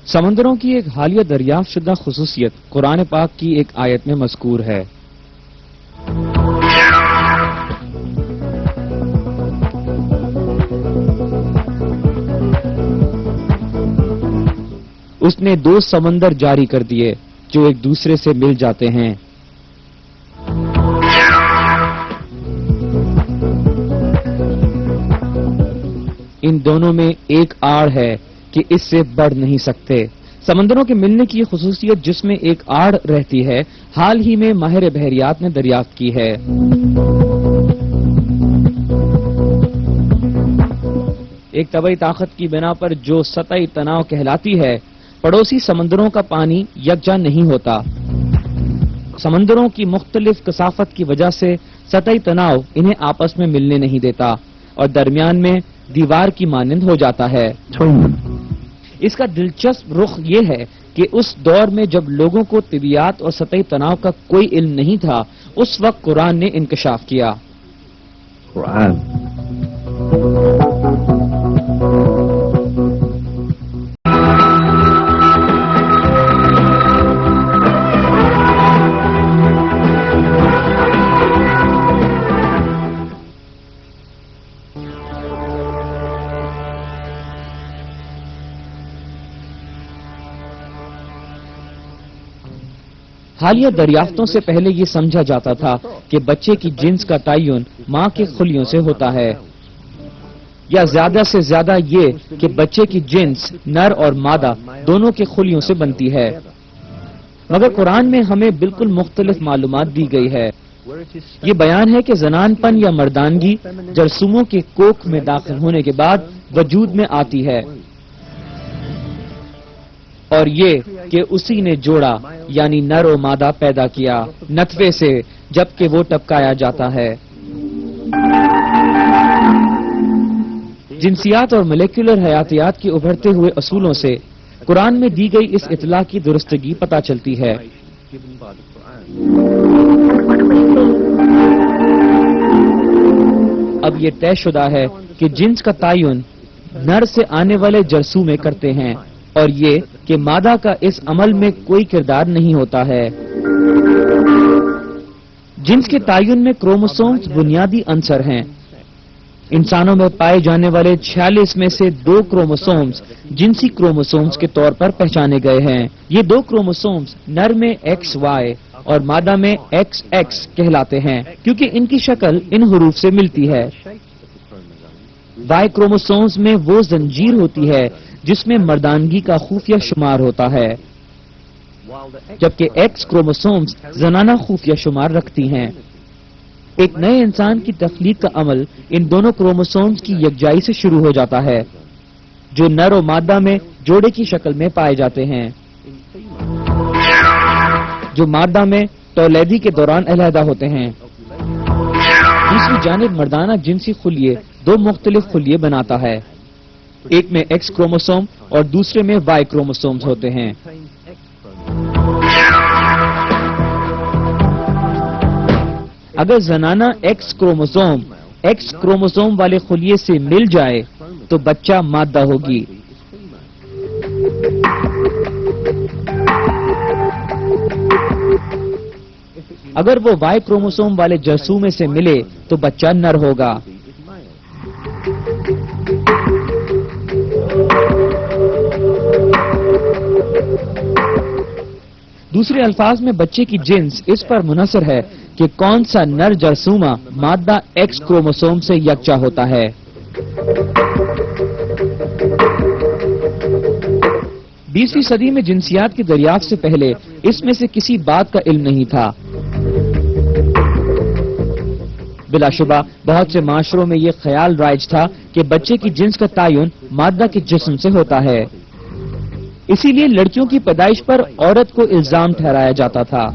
Speaker 1: سمندروں کی ایک حالیہ دریافت شدہ خصوصیت قرآن پاک کی ایک آیت میں مذکور ہے۔ اس نے 2 سمندر جاری کر دیے جو ایک دوسرے سے مل جاتے ہیں۔ ان دونوں میں ایک آڑ ہے کہ اس سے بڑھ نہیں سکتے۔ سمندروں کے ملنے کی یہ خصوصیت جس میں ایک آڑ رہتی ہے، حال ہی میں ماہر بحریات نے دریافت کی ہے۔ ایک طبعی طاقت کی بنا پر جو سطحی تناؤ کہلاتی ہے، پڑوسی سمندروں کا پانی یکجا نہیں ہوتا۔ سمندروں کی مختلف کثافت کی وجہ سے سطحی تناؤ انہیں آپس میں ملنے نہیں دیتا اور درمیان میں دیوار کی مانند ہو جاتا ہے۔ اس کا دلچسپ رخ یہ ہے کہ اس دور میں جب لوگوں کو طبیعیات اور سطحی تناؤ کا کوئی علم نہیں تھا، اس وقت قرآن نے انکشاف کیا۔ حالیہ دریافتوں سے پہلے یہ سمجھا جاتا تھا کہ بچے کی جنس کا تعین ماں کے خلیوں سے ہوتا ہے، یا زیادہ سے زیادہ یہ کہ بچے کی جنس نر اور مادہ دونوں کے خلیوں سے بنتی ہے، مگر قرآن میں ہمیں بالکل مختلف معلومات دی گئی ہے۔ یہ بیان ہے کہ زنان پن یا مردانگی جرثوموں کے کوکھ میں داخل ہونے کے بعد وجود میں آتی ہے، اور یہ کہ اسی نے جوڑا یعنی نر و مادہ پیدا کیا نطفے سے، جبکہ وہ ٹپکایا جاتا ہے۔ جنسیات اور مولیکولر حیاتیات کے ابھرتے ہوئے اصولوں سے قرآن میں دی گئی اس اطلاع کی درستگی پتہ چلتی ہے۔ اب یہ طے شدہ ہے کہ جنس کا تعین نر سے آنے والے جرثومے کرتے ہیں، اور یہ کہ مادہ کا اس عمل میں کوئی کردار نہیں ہوتا ہے۔ جنس کے تعین میں کروموسومز بنیادی عنصر ہیں۔ انسانوں میں پائے جانے والے 46 میں سے 2 کروموسومز جنسی کروموسومز کے طور پر پہچانے گئے ہیں۔ یہ 2 کروموسومز نر میں XY اور مادہ میں XX کہلاتے ہیں، کیونکہ ان کی شکل ان حروف سے ملتی ہے۔ Y کروموسومز میں وہ زنجیر ہوتی ہے جس میں مردانگی کا خفیہ شمار ہوتا ہے، جبکہ X کروموسومز زنانہ خفیہ شمار رکھتی ہیں۔ ایک نئے انسان کی تخلیق کا عمل ان دونوں کروموسومز کی یکجائی سے شروع ہو جاتا ہے، جو نر و مادہ میں جوڑے کی شکل میں پائے جاتے ہیں، جو مادہ میں تولیدی کے دوران علیحدہ ہوتے ہیں۔ دوسری جانب مردانہ جنسی خلیے 2 مختلف خلیے بناتا ہے، ایک میں X کروموسوم اور دوسرے میں Y کروموسومز ہوتے ہیں۔ اگر زنانہ X کروموسوم والے خلیے سے مل جائے تو بچہ مادہ ہوگی، اگر وہ Y کروموسوم والے جرثومے سے ملے تو بچہ نر ہوگا۔ دوسرے الفاظ میں بچے کی جنس اس پر منحصر ہے کہ کون سا نر جرثومہ مادہ X کروموسوم سے یکجا ہوتا ہے۔ 20ویں صدی میں جنسیات کی دریافت سے پہلے اس میں سے کسی بات کا علم نہیں تھا۔ بلا شبہ بہت سے معاشروں میں یہ خیال رائج تھا کہ بچے کی جنس کا تعین مادہ کے جسم سے ہوتا ہے، اسی لیے لڑکیوں کی پیدائش پر عورت کو الزام ٹھہرایا جاتا تھا۔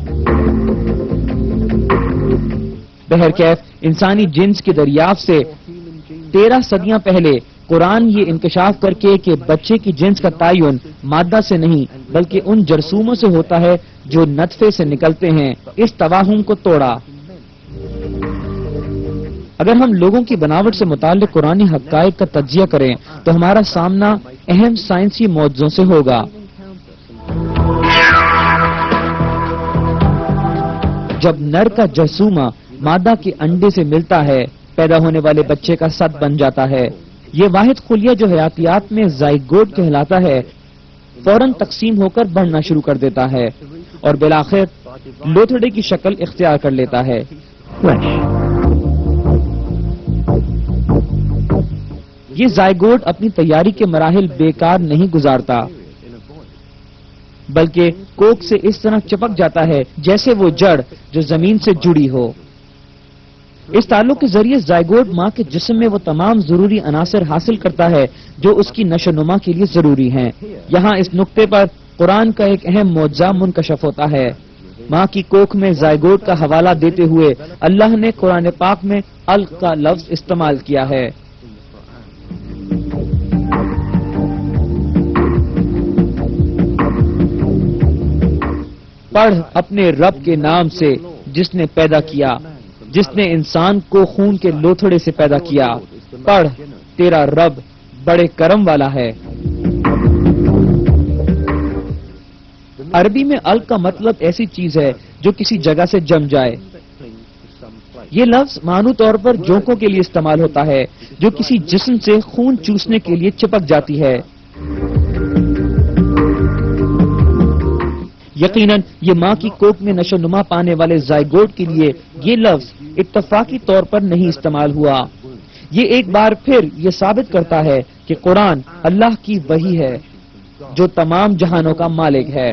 Speaker 1: بہرکیف انسانی جنس کی دریافت سے 13 صدیاں پہلے قرآن یہ انکشاف کر کے کہ بچے کی جنس کا تعین مادہ سے نہیں بلکہ ان جرثوموں سے ہوتا ہے جو نطفے سے نکلتے ہیں، اس توہم کو توڑا۔ اگر ہم لوگوں کی بناوٹ سے متعلق قرآنی حقائق کا تجزیہ کریں تو ہمارا سامنا اہم سائنسی معجزوں سے ہوگا۔ جب نر کا جرثومہ مادہ کے انڈے سے ملتا ہے، پیدا ہونے والے بچے کا سد بن جاتا ہے۔ یہ واحد خلیہ جو حیاتیات میں زائگوٹ کہلاتا ہے فوراً تقسیم ہو کر بڑھنا شروع کر دیتا ہے اور بالآخر لوتھڑے کی شکل اختیار کر لیتا ہے۔ یہ زائگوٹ اپنی تیاری کے مراحل بیکار نہیں گزارتا، بلکہ کوکھ سے اس طرح چپک جاتا ہے جیسے وہ جڑ جو زمین سے جڑی ہو۔ اس تعلق کے ذریعے زائگوٹ ماں کے جسم میں وہ تمام ضروری عناصر حاصل کرتا ہے جو اس کی نشو و نما کے لیے ضروری ہیں۔ یہاں اس نقطے پر قرآن کا ایک اہم معجزہ منکشف ہوتا ہے۔ ماں کی کوکھ میں زائگوٹ کا حوالہ دیتے ہوئے اللہ نے قرآن پاک میں الق کا لفظ استعمال کیا ہے۔ پڑھ اپنے رب کے نام سے جس نے پیدا کیا، جس نے انسان کو خون کے لوتھڑے سے پیدا کیا۔ پڑھ تیرا رب بڑے کرم والا ہے۔ عربی میں الق کا مطلب ایسی چیز ہے جو کسی جگہ سے جم جائے۔ یہ لفظ معنی طور پر جوکوں کے لیے استعمال ہوتا ہے جو کسی جسم سے خون چوسنے کے لیے چپک جاتی ہے۔ یقیناً یہ ماں کی کوکھ میں نشو نما پانے والے زائگوٹ کے لیے یہ لفظ اتفاقی طور پر نہیں استعمال ہوا۔ یہ ایک بار پھر یہ ثابت کرتا ہے کہ قرآن اللہ کی وحی ہے جو تمام جہانوں کا مالک ہے۔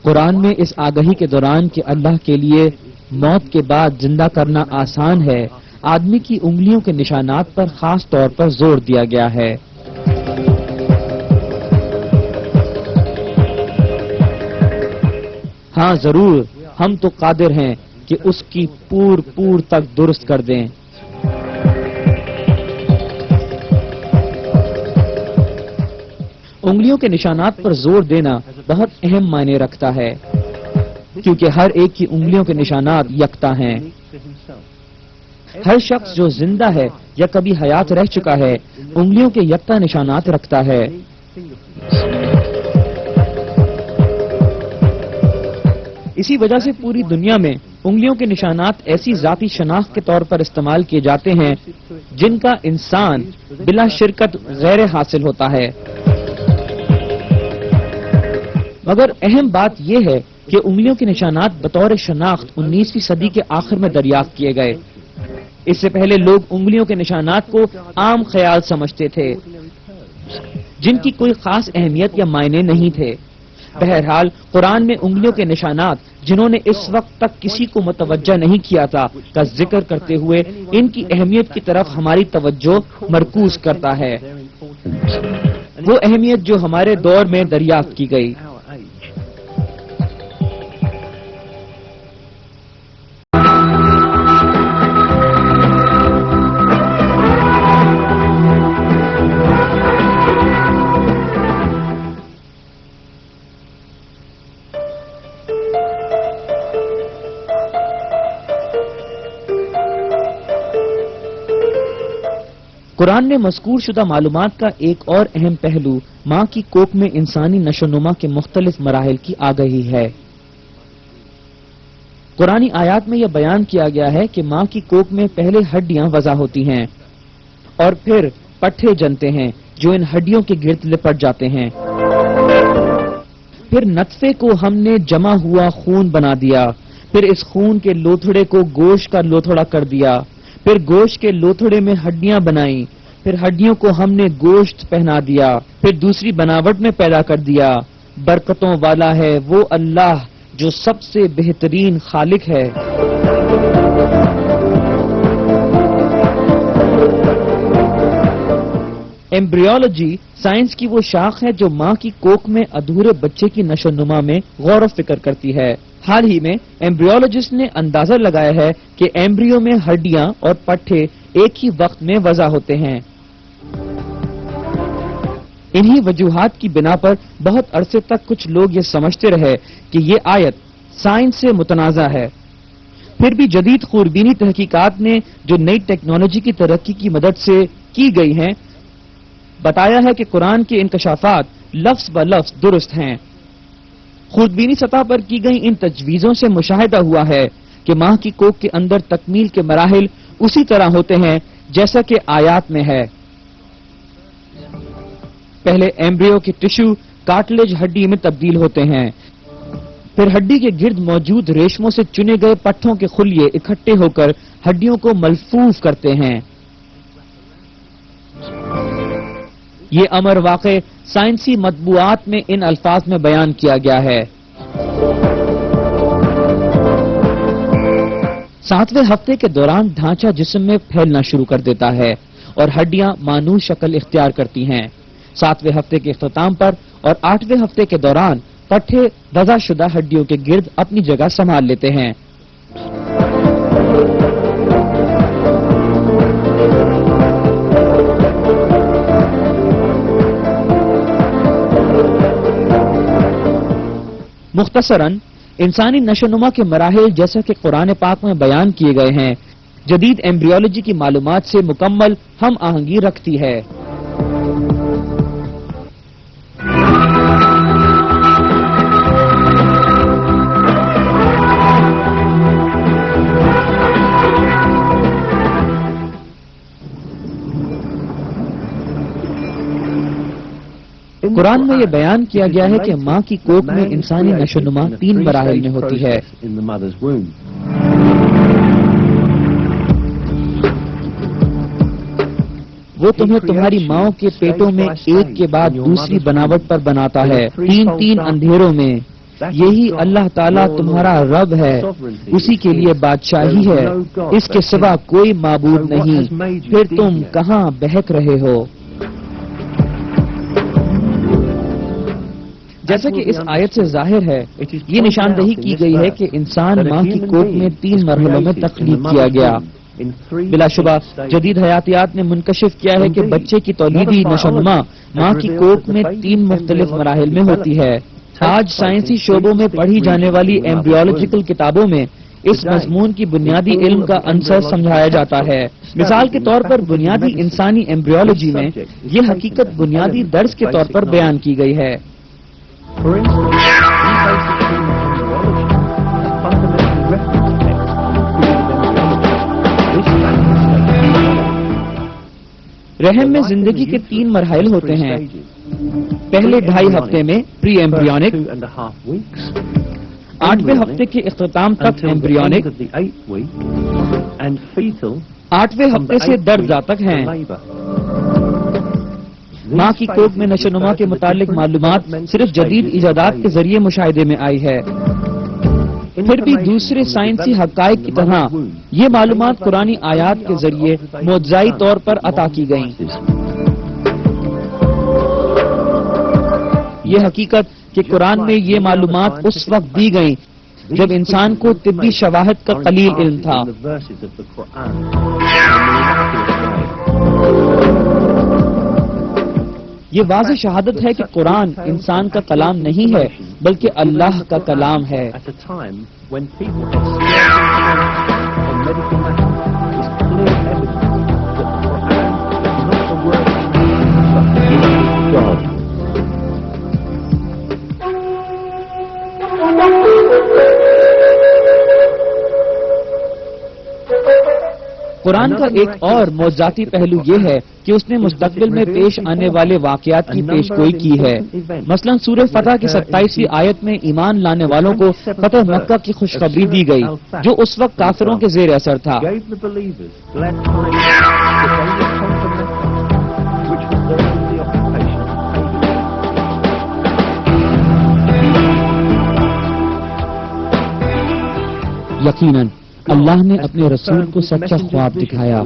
Speaker 1: قرآن میں اس آگہی کے دوران کہ اللہ کے لیے موت کے بعد زندہ کرنا آسان ہے، آدمی کی انگلیوں کے نشانات پر خاص طور پر زور دیا گیا ہے۔ ہاں ضرور، ہم تو قادر ہیں کہ اس کی پور تک درست کر دیں۔ انگلیوں کے نشانات پر زور دینا بہت اہم معنی رکھتا ہے کیونکہ ہر ایک کی انگلیوں کے نشانات یکتا ہیں۔ ہر شخص جو زندہ ہے یا کبھی حیات رہ چکا ہے انگلیوں کے یکتا نشانات رکھتا ہے۔ اسی وجہ سے پوری دنیا میں انگلیوں کے نشانات ایسی ذاتی شناخت کے طور پر استعمال کیے جاتے ہیں جن کا انسان بلا شرکت غیر حاصل ہوتا ہے۔ مگر اہم بات یہ ہے کہ انگلیوں کے نشانات بطور شناخت 19ویں صدی کے آخر میں دریافت کیے گئے۔ اس سے پہلے لوگ انگلیوں کے نشانات کو عام خیال سمجھتے تھے جن کی کوئی خاص اہمیت یا معنی نہیں تھے۔ بہرحال قرآن میں انگلیوں کے نشانات جنہوں نے اس وقت تک کسی کو متوجہ نہیں کیا تھا کا ذکر کرتے ہوئے ان کی اہمیت کی طرف ہماری توجہ مرکوز کرتا ہے، وہ اہمیت جو ہمارے دور میں دریافت کی گئی۔ قرآن نے مذکور شدہ معلومات کا ایک اور اہم پہلو ماں کی کوکھ میں انسانی نشو و نما کے مختلف مراحل کی آگہی ہے۔ قرآنی آیات میں یہ بیان کیا گیا ہے کہ ماں کی کوکھ میں پہلے ہڈیاں وضع ہوتی ہیں اور پھر پٹھے جنتے ہیں جو ان ہڈیوں کے گرد لپٹ جاتے ہیں۔ پھر نطفے کو ہم نے جمع ہوا خون بنا دیا، پھر اس خون کے لوتھڑے کو گوشت کا لوتھڑا کر دیا، پھر گوشت کے لوتھڑے میں ہڈیاں بنائیں، پھر ہڈیوں کو ہم نے گوشت پہنا دیا، پھر دوسری بناوٹ میں پیدا کر دیا۔ برکتوں والا ہے وہ اللہ جو سب سے بہترین خالق ہے۔ ایمبریولوجی سائنس کی وہ شاخ ہے جو ماں کی کوکھ میں ادھورے بچے کی نشو و نما میں غور و فکر کرتی ہے۔ حال ہی میں ایمبریولوجسٹ نے اندازہ لگایا ہے کہ ایمبریو میں ہڈیاں اور پٹھے ایک ہی وقت میں وضع ہوتے ہیں۔ انہی وجوہات کی بنا پر بہت عرصے تک کچھ لوگ یہ سمجھتے رہے کہ یہ آیت سائنس سے متنازع ہے۔ پھر بھی جدید خوربینی تحقیقات نے جو نئی ٹیکنالوجی کی ترقی کی مدد سے کی گئی ہیں بتایا ہے کہ قرآن کے انکشافات لفظ ب لفظ درست ہیں۔ خوردبینی سطح پر کی گئی ان تجویزوں سے مشاہدہ ہوا ہے کہ ماں کی کوکھ کے اندر تکمیل کے مراحل اسی طرح ہوتے ہیں جیسا کہ آیات میں ہے۔ پہلے ایمبریو کے ٹشو کارٹلیج ہڈی میں تبدیل ہوتے ہیں، پھر ہڈی کے گرد موجود ریشموں سے چنے گئے پٹھوں کے خلیے اکٹھے ہو کر ہڈیوں کو ملفوف کرتے ہیں۔ یہ امر واقع سائنسی مطبوعات میں ان الفاظ میں بیان کیا گیا ہے۔ 7ویں ہفتے کے دوران ڈھانچہ جسم میں پھیلنا شروع کر دیتا ہے اور ہڈیاں مانوس شکل اختیار کرتی ہیں۔ 7ویں ہفتے کے اختتام پر اور 8ویں ہفتے کے دوران پٹھے وضع شدہ ہڈیوں کے گرد اپنی جگہ سنبھال لیتے ہیں۔ مختصراً انسانی نشوونما کے مراحل جیسا کہ قرآن پاک میں بیان کیے گئے ہیں جدید ایمبریولوجی کی معلومات سے مکمل ہم آہنگی رکھتی ہے۔ قرآن میں یہ بیان کیا گیا ہے کہ ماں کی کوکھ میں انسانی نشوونما 3 مراحل میں ہوتی ہے۔ وہ تمہیں تمہاری ماں کے پیٹوں میں ایک کے بعد دوسری بناوٹ پر بناتا ہے، 3 اندھیروں میں۔ یہی اللہ تعالیٰ تمہارا رب ہے، اسی کے لیے بادشاہی ہے، اس کے سوا کوئی معبود نہیں، پھر تم کہاں بہک رہے ہو؟ جیسا کہ اس آیت سے ظاہر ہے، یہ نشاندہی کی گئی ہے کہ انسان ماں کی کوکھ میں 3 مرحلوں میں تخلیق کیا گیا۔ بلا شبہ جدید حیاتیات نے منکشف کیا ہے کہ بچے کی تولیدی نشوونما ماں کی کوکھ میں 3 مختلف مراحل میں ہوتی ہے۔ آج سائنسی شعبوں میں پڑھی جانے والی ایمبریولوجیکل کتابوں میں اس مضمون کی بنیادی علم کا عنصر سمجھایا جاتا ہے۔ مثال کے طور پر بنیادی انسانی ایمبریولوجی میں یہ حقیقت بنیادی درس کے طور پر بیان کی گئی ہے۔
Speaker 2: For instance, in basic human embryology, a fundamental reference text included embryology. This
Speaker 1: رحم میں زندگی کے 3 مراحل ہوتے ہیں۔ پہلے 2.5 ہفتے میں پری ایمبریونک، 8ویں ہفتے کے اختتام تک ایمبریونک، 8ویں ہفتے سے درجہ تک ہیں۔ ماں کی کوکھ میں نشوونما کے متعلق معلومات صرف جدید ایجادات کے ذریعے مشاہدے میں آئی ہے، پھر بھی دوسرے سائنسی حقائق کی طرح یہ معلومات قرآنی آیات کے ذریعے معجزائی طور پر عطا کی گئیں۔ یہ حقیقت کہ قرآن میں یہ معلومات اس وقت دی گئیں جب انسان کو طبی شواہد کا قلیل علم تھا۔ یہ واضح شہادت ہے کہ قرآن انسان کا کلام نہیں ہے بلکہ اللہ کا کلام ہے۔ قرآن کا ایک اور معجزاتی پہلو یہ ہے کہ اس نے مستقبل میں پیش آنے والے واقعات کی پیش گوئی کی ہے۔ مثلا سورہ فتح کی 27ویں آیت میں ایمان لانے والوں کو فتح مکہ کی خوشخبری دی گئی جو اس وقت کافروں کے زیر اثر تھا۔ یقیناً اللہ نے اپنے رسول کو سچا خواب دکھایا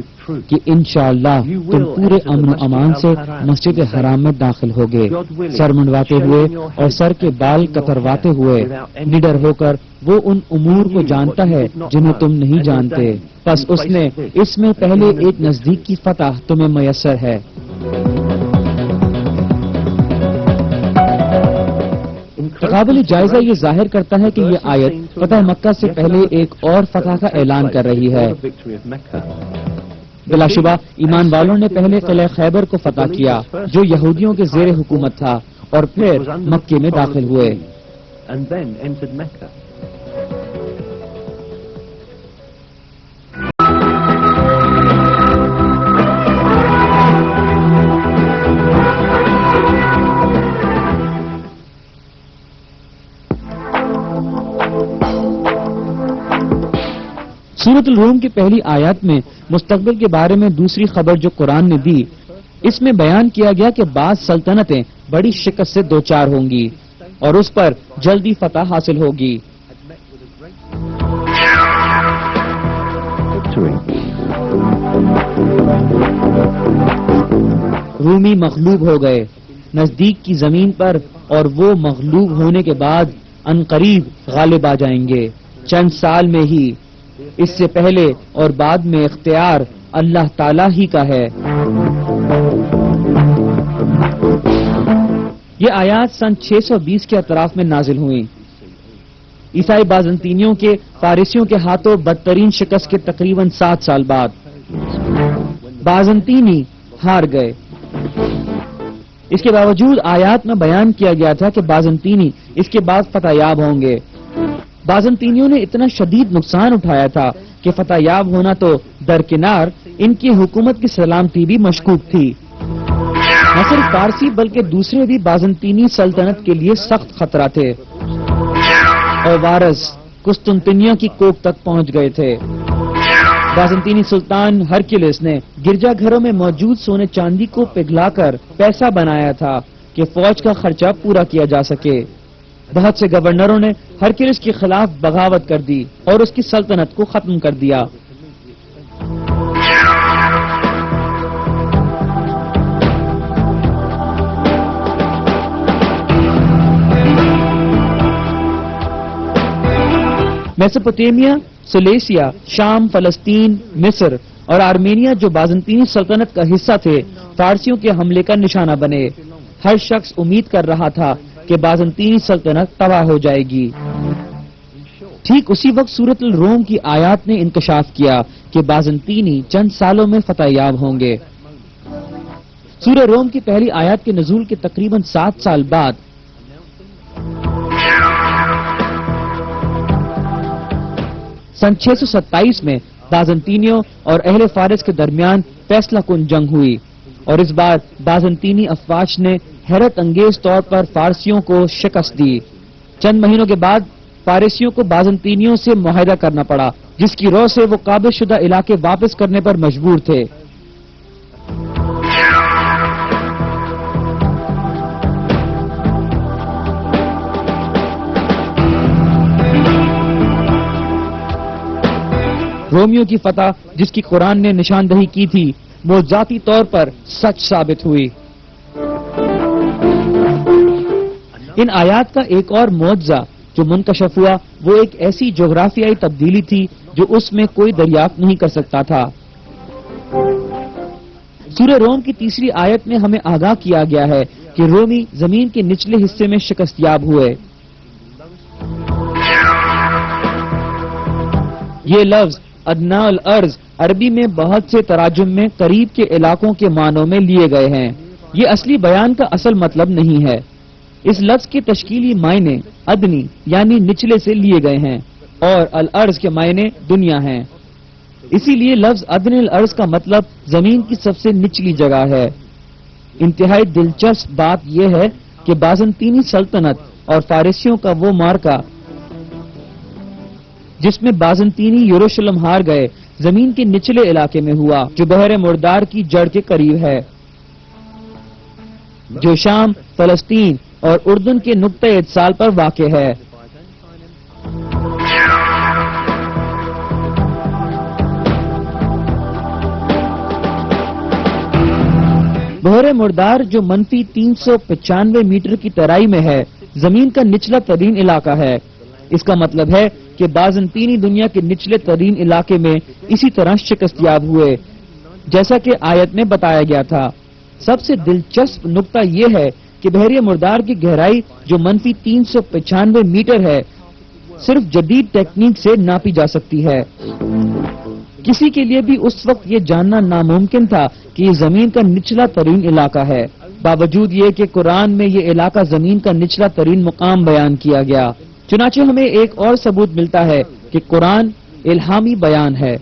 Speaker 1: کہ انشاءاللہ تم پورے امن و امان سے مسجد حرام میں داخل ہوگے، سر منڈواتے ہوئے اور سر کے بال کترواتے ہوئے، نڈر ہو کر وہ ان امور کو جانتا ہے جنہیں تم نہیں جانتے، پس اس نے اس میں پہلے ایک نزدیک کی فتح تمہیں میسر ہے۔ قابل جائزہ یہ ظاہر کرتا ہے کہ یہ آیت فتح مکہ سے پہلے ایک اور فتح کا اعلان کر رہی ہے۔ بلا شبہ ایمان والوں نے پہلے قلعہ خیبر کو فتح کیا جو یہودیوں کے زیر حکومت تھا اور پھر مکے میں داخل ہوئے۔ سورۃ الروم کی پہلی آیات میں مستقبل کے بارے میں دوسری خبر جو قرآن نے دی، اس میں بیان کیا گیا کہ بعض سلطنتیں بڑی شکست سے دوچار ہوں گی اور اس پر جلدی فتح حاصل ہوگی۔ رومی مغلوب ہو گئے نزدیک کی زمین پر اور وہ مغلوب ہونے کے بعد عنقریب غالب آ جائیں گے، چند سال میں ہی۔ اس سے پہلے اور بعد میں اختیار اللہ تعالی ہی کا ہے۔ یہ آیات سن 620 کے اطراف میں نازل ہوئیں۔ عیسائی بازنطینیوں کے فارسیوں کے ہاتھوں بدترین شکست کے تقریباً 7 سال بعد بازنطینی ہار گئے۔ اس کے باوجود آیات میں بیان کیا گیا تھا کہ بازنطینی اس کے بعد فتح یاب ہوں گے۔ بازنطینیوں نے اتنا شدید نقصان اٹھایا تھا کہ فتح یاب ہونا تو درکنار، ان کی حکومت کی سلامتی بھی مشکوک تھی۔ نہ صرف فارسی بلکہ دوسرے بھی بازنطینی سلطنت کے لیے سخت خطرہ تھے اور وارث قسطنطنیہ کی کوک تک پہنچ گئے تھے۔ بازنطینی سلطان ہرکلس نے گرجا گھروں میں موجود سونے چاندی کو پگھلا کر پیسہ بنایا تھا کہ فوج کا خرچہ پورا کیا جا سکے۔ بہت سے گورنروں نے ہرکلس کے خلاف بغاوت کر دی اور اس کی سلطنت کو ختم کر دیا۔ میسوپوٹیمیا، سلیسیا، شام، فلسطین، مصر اور آرمینیا جو بازنطینی سلطنت کا حصہ تھے، فارسیوں کے حملے کا نشانہ بنے۔ ہر شخص امید کر رہا تھا کہ بازنطینی سلطنت تباہ ہو جائے گی۔ ٹھیک اسی وقت سورۃ الروم کی آیات نے انکشاف کیا کہ بازنطینی چند سالوں میں فتح یاب ہوں گے۔ سورہ روم کی پہلی آیات کے نزول کے تقریباً 7 سال بعد سن 627 میں بازنطینیوں اور اہل فارس کے درمیان فیصلہ کن جنگ ہوئی اور اس بار بازنطینی افواج نے حیرت انگیز طور پر فارسیوں کو شکست دی۔ چند مہینوں کے بعد فارسیوں کو بازنطینیوں سے معاہدہ کرنا پڑا، جس کی رو سے وہ قابض شدہ علاقے واپس کرنے پر مجبور تھے۔ رومیوں کی فتح، جس کی قرآن نے نشاندہی کی تھی، وہ ذاتی طور پر سچ ثابت ہوئی۔ ان آیات کا ایک اور معجزہ جو منکشف ہوا وہ ایک ایسی جغرافیائی تبدیلی تھی جو اس میں کوئی دریافت نہیں کر سکتا تھا۔ سورہ روم کی تیسری آیت میں ہمیں آگاہ کیا گیا ہے کہ رومی زمین کے نچلے حصے میں شکست یاب ہوئے۔ یہ لفظ ادنا الارض عربی میں بہت سے تراجم میں قریب کے علاقوں کے معنوں میں لیے گئے ہیں۔ یہ اصلی بیان کا اصل مطلب نہیں ہے۔ اس لفظ کے تشکیلی معنی ادنی یعنی نچلے سے لیے گئے ہیں اور الارض کے معنی دنیا ہیں۔ اسی لیے لفظ ادن الارض کا مطلب زمین کی سب سے نچلی جگہ ہے۔ انتہائی دلچسپ بات یہ ہے کہ بازنطینی سلطنت اور فارسیوں کا وہ معرکہ جس میں بازنطینی یروشلم ہار گئے، زمین کے نچلے علاقے میں ہوا جو بحر مردار کی جڑ کے قریب ہے، جو شام، فلسطین اور اردن کے نقطۂ اتصال پر واقع ہے۔ بحر مردار جو منفی 395 میٹر کی ترائی میں ہے، زمین کا نچلا ترین علاقہ ہے۔ اس کا مطلب ہے کہ بازنطینی دنیا کے نچلے ترین علاقے میں اسی طرح شکست یاب ہوئے جیسا کہ آیت میں بتایا گیا تھا۔ سب سے دلچسپ نقطہ یہ ہے کہ بحر مردار کی گہرائی جو منفی 395 میٹر ہے صرف جدید ٹیکنیک سے ناپی جا سکتی ہے۔ کسی کے لیے بھی اس وقت یہ جاننا ناممکن تھا کہ یہ زمین کا نچلا ترین علاقہ ہے، باوجود یہ کہ قرآن میں یہ علاقہ زمین کا نچلا ترین مقام بیان کیا گیا۔ چنانچہ ہمیں ایک اور ثبوت ملتا ہے کہ قرآن الہامی بیان ہے۔